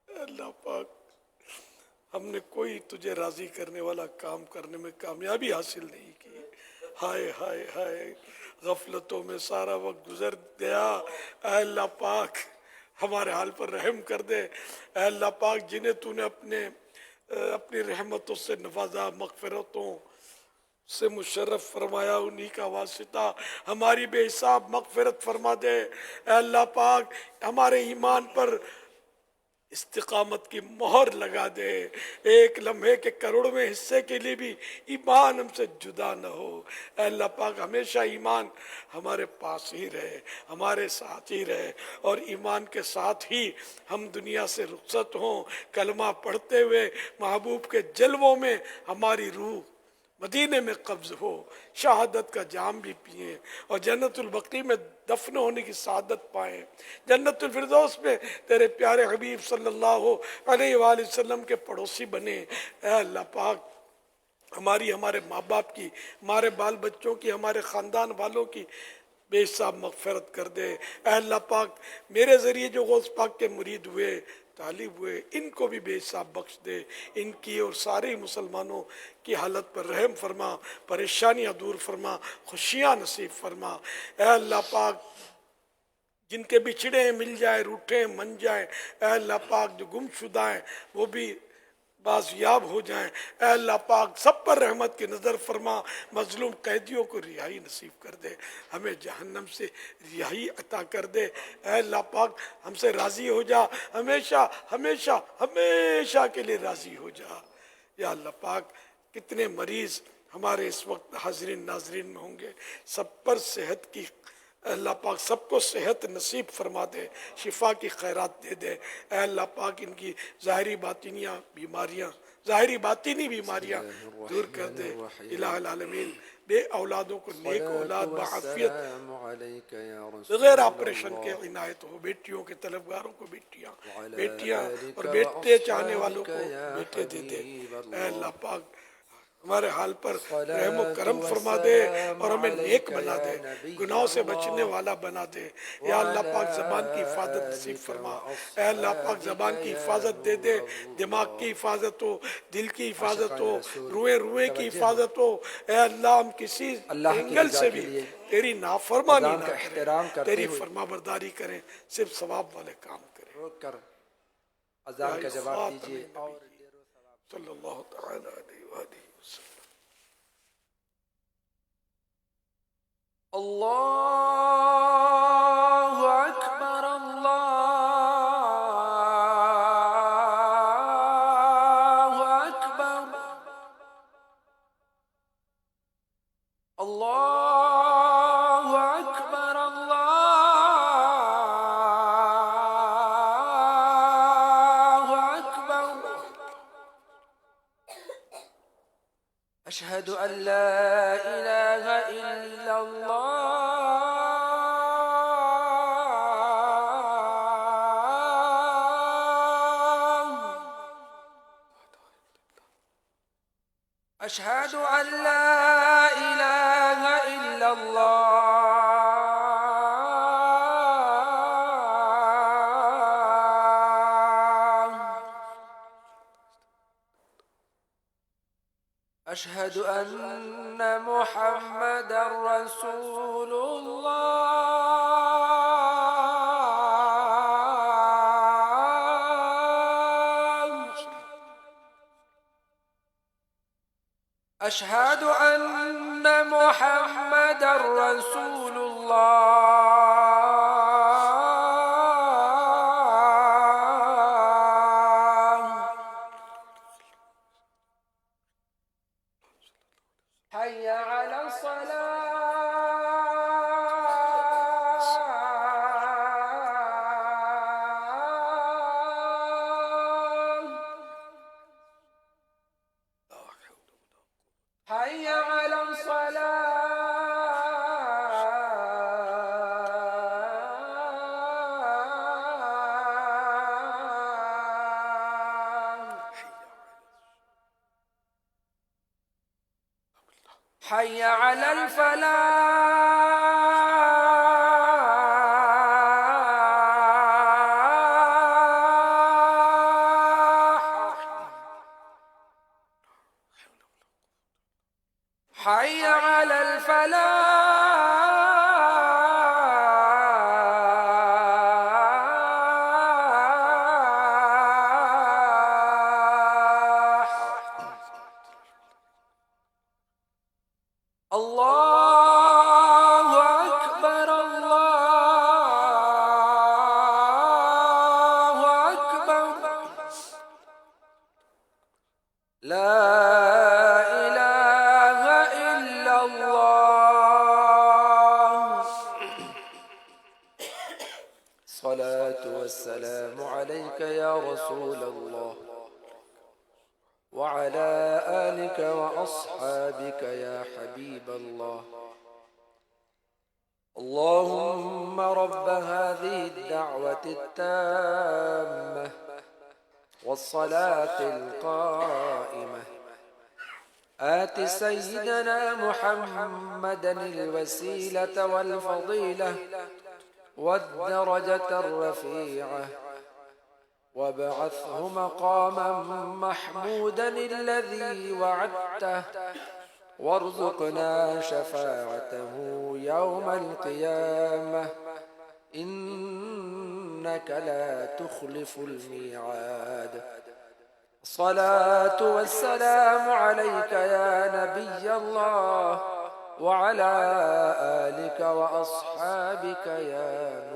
اے اللہ پاک ہم نے کوئی تجھے راضی کرنے والا کام کرنے میں کامیابی حاصل نہیں کی. ہائے ہائے ہائے غفلتوں میں سارا وقت گزر گیا. اے اللہ پاک ہمارے حال پر رحم کر دے. اے اللہ پاک جنہیں تو نے اپنی رحمتوں سے نوازا، مغفرتوں سے مشرف فرمایا، انہی کا واسطہ ہماری بے حساب مغفرت فرما دے. اے اللہ پاک ہمارے ایمان پر استقامت کی مہر لگا دے. ایک لمحے کے کروڑویں حصے کے لیے بھی ایمان ہم سے جدا نہ ہو. اے اللہ پاک ہمیشہ ایمان ہمارے پاس ہی رہے، ہمارے ساتھ ہی رہے، اور ایمان کے ساتھ ہی ہم دنیا سے رخصت ہوں. کلمہ پڑھتے ہوئے محبوب کے جلووں میں ہماری روح مدینے میں قبض ہو، شہادت کا جام بھی پئیں اور جنت البقیع میں دفن ہونے کی سعادت پائیں، جنت الفردوس میں تیرے پیارے حبیب صلی اللہ علیہ وآلہ وسلم کے پڑوسی بنے. اے اللہ پاک ہمارے ماں باپ کی، ہمارے بال بچوں کی، ہمارے خاندان والوں کی بے حساب مغفرت کر دے. اے اللہ پاک میرے ذریعے جو غوث پاک کے مرید ہوئے، طالب ہوئے، ان کو بھی بے حساب بخش دے. ان کی اور سارے مسلمانوں کی حالت پر رحم فرما، پریشانیاں دور فرما، خوشیاں نصیب فرما. اے اللہ پاک جن کے بچھڑے ہیں مل جائے، روٹھے ہیں من جائیں. اے اللہ پاک جو گم شدہ ہیں وہ بھی بازیاب ہو جائیں. اے اللہ پاک سب پر رحمت کی نظر فرما. مظلوم قیدیوں کو رہائی نصیب کر دے، ہمیں جہنم سے رہائی عطا کر دے. اے اللہ پاک ہم سے راضی ہو جا، ہمیشہ ہمیشہ ہمیشہ کے لیے راضی ہو جا. یا اللہ پاک کتنے مریض ہمارے اس وقت حاضرین ناظرین میں ہوں گے، سب پر صحت کی اللہ پاک سب کو صحت نصیب فرما دے، شفا کی خیرات دے دے. اے اللہ پاک ان کی ظاہری باطنی بیماریاں دور کر دے. الہ العالمین بے اولادوں کو نیک اولاد بعافیت بغیر آپریشن کے عنایت ہو. بیٹیوں کے طلبگاروں کو بیٹیاں اور بیٹے چاہنے والوں کو بیٹے دے دے. اے اللہ پاک ہمارے حال پر رحم و کرم فرما دے اور ہمیں نیک بنا دے، گناہوں سے بچنے والا بنا دے. یا اللہ پاک زبان کی حفاظت نصیب فرما. اے اللہ پاک زبان کی حفاظت دے دے، دماغ کی حفاظت ہو، دل کی حفاظت ہو، روئے کی حفاظت ہو. اے اللہ ہم کسی اینگل سے بھی تیری نافرمانی نہ کریں، تیری فرما برداری کریں، صرف ثواب والے کام کریں. روک کر اذان کا جواب دیجیے. صلی اللہ تعالی علیہ وآلہ وسلم. اللہ اکبر اللہ اکبر اللہ اکبر اللہ اکبر. اشہد ان لا الہ الا اللہ اشہد ان لا الہ الا اللہ اشہد ان محمد رسول اللہ اشہد ان محمد رسول اللہ. حي على الصلاة حي على الصلاة حي على الفلاح حي على الفلاح الله أكبر الله أكبر لا إله إلا الله الصلاة والسلام عليك يا رسول الله وعلى آلك وأصحابك يا حبيب الله اللهم رب هذه الدعوة التامة والصلاة القائمة آت سيدنا محمدا الوسيلة والفضيلة والدرجة الرفيعة وابعثه مقاما محمودا الذي وعدته وارزقنا شفاعته يوم القيامة إنك لا تخلف الميعاد الصلاة والسلام عليك يا نبي الله وعلى آلك وأصحابك يا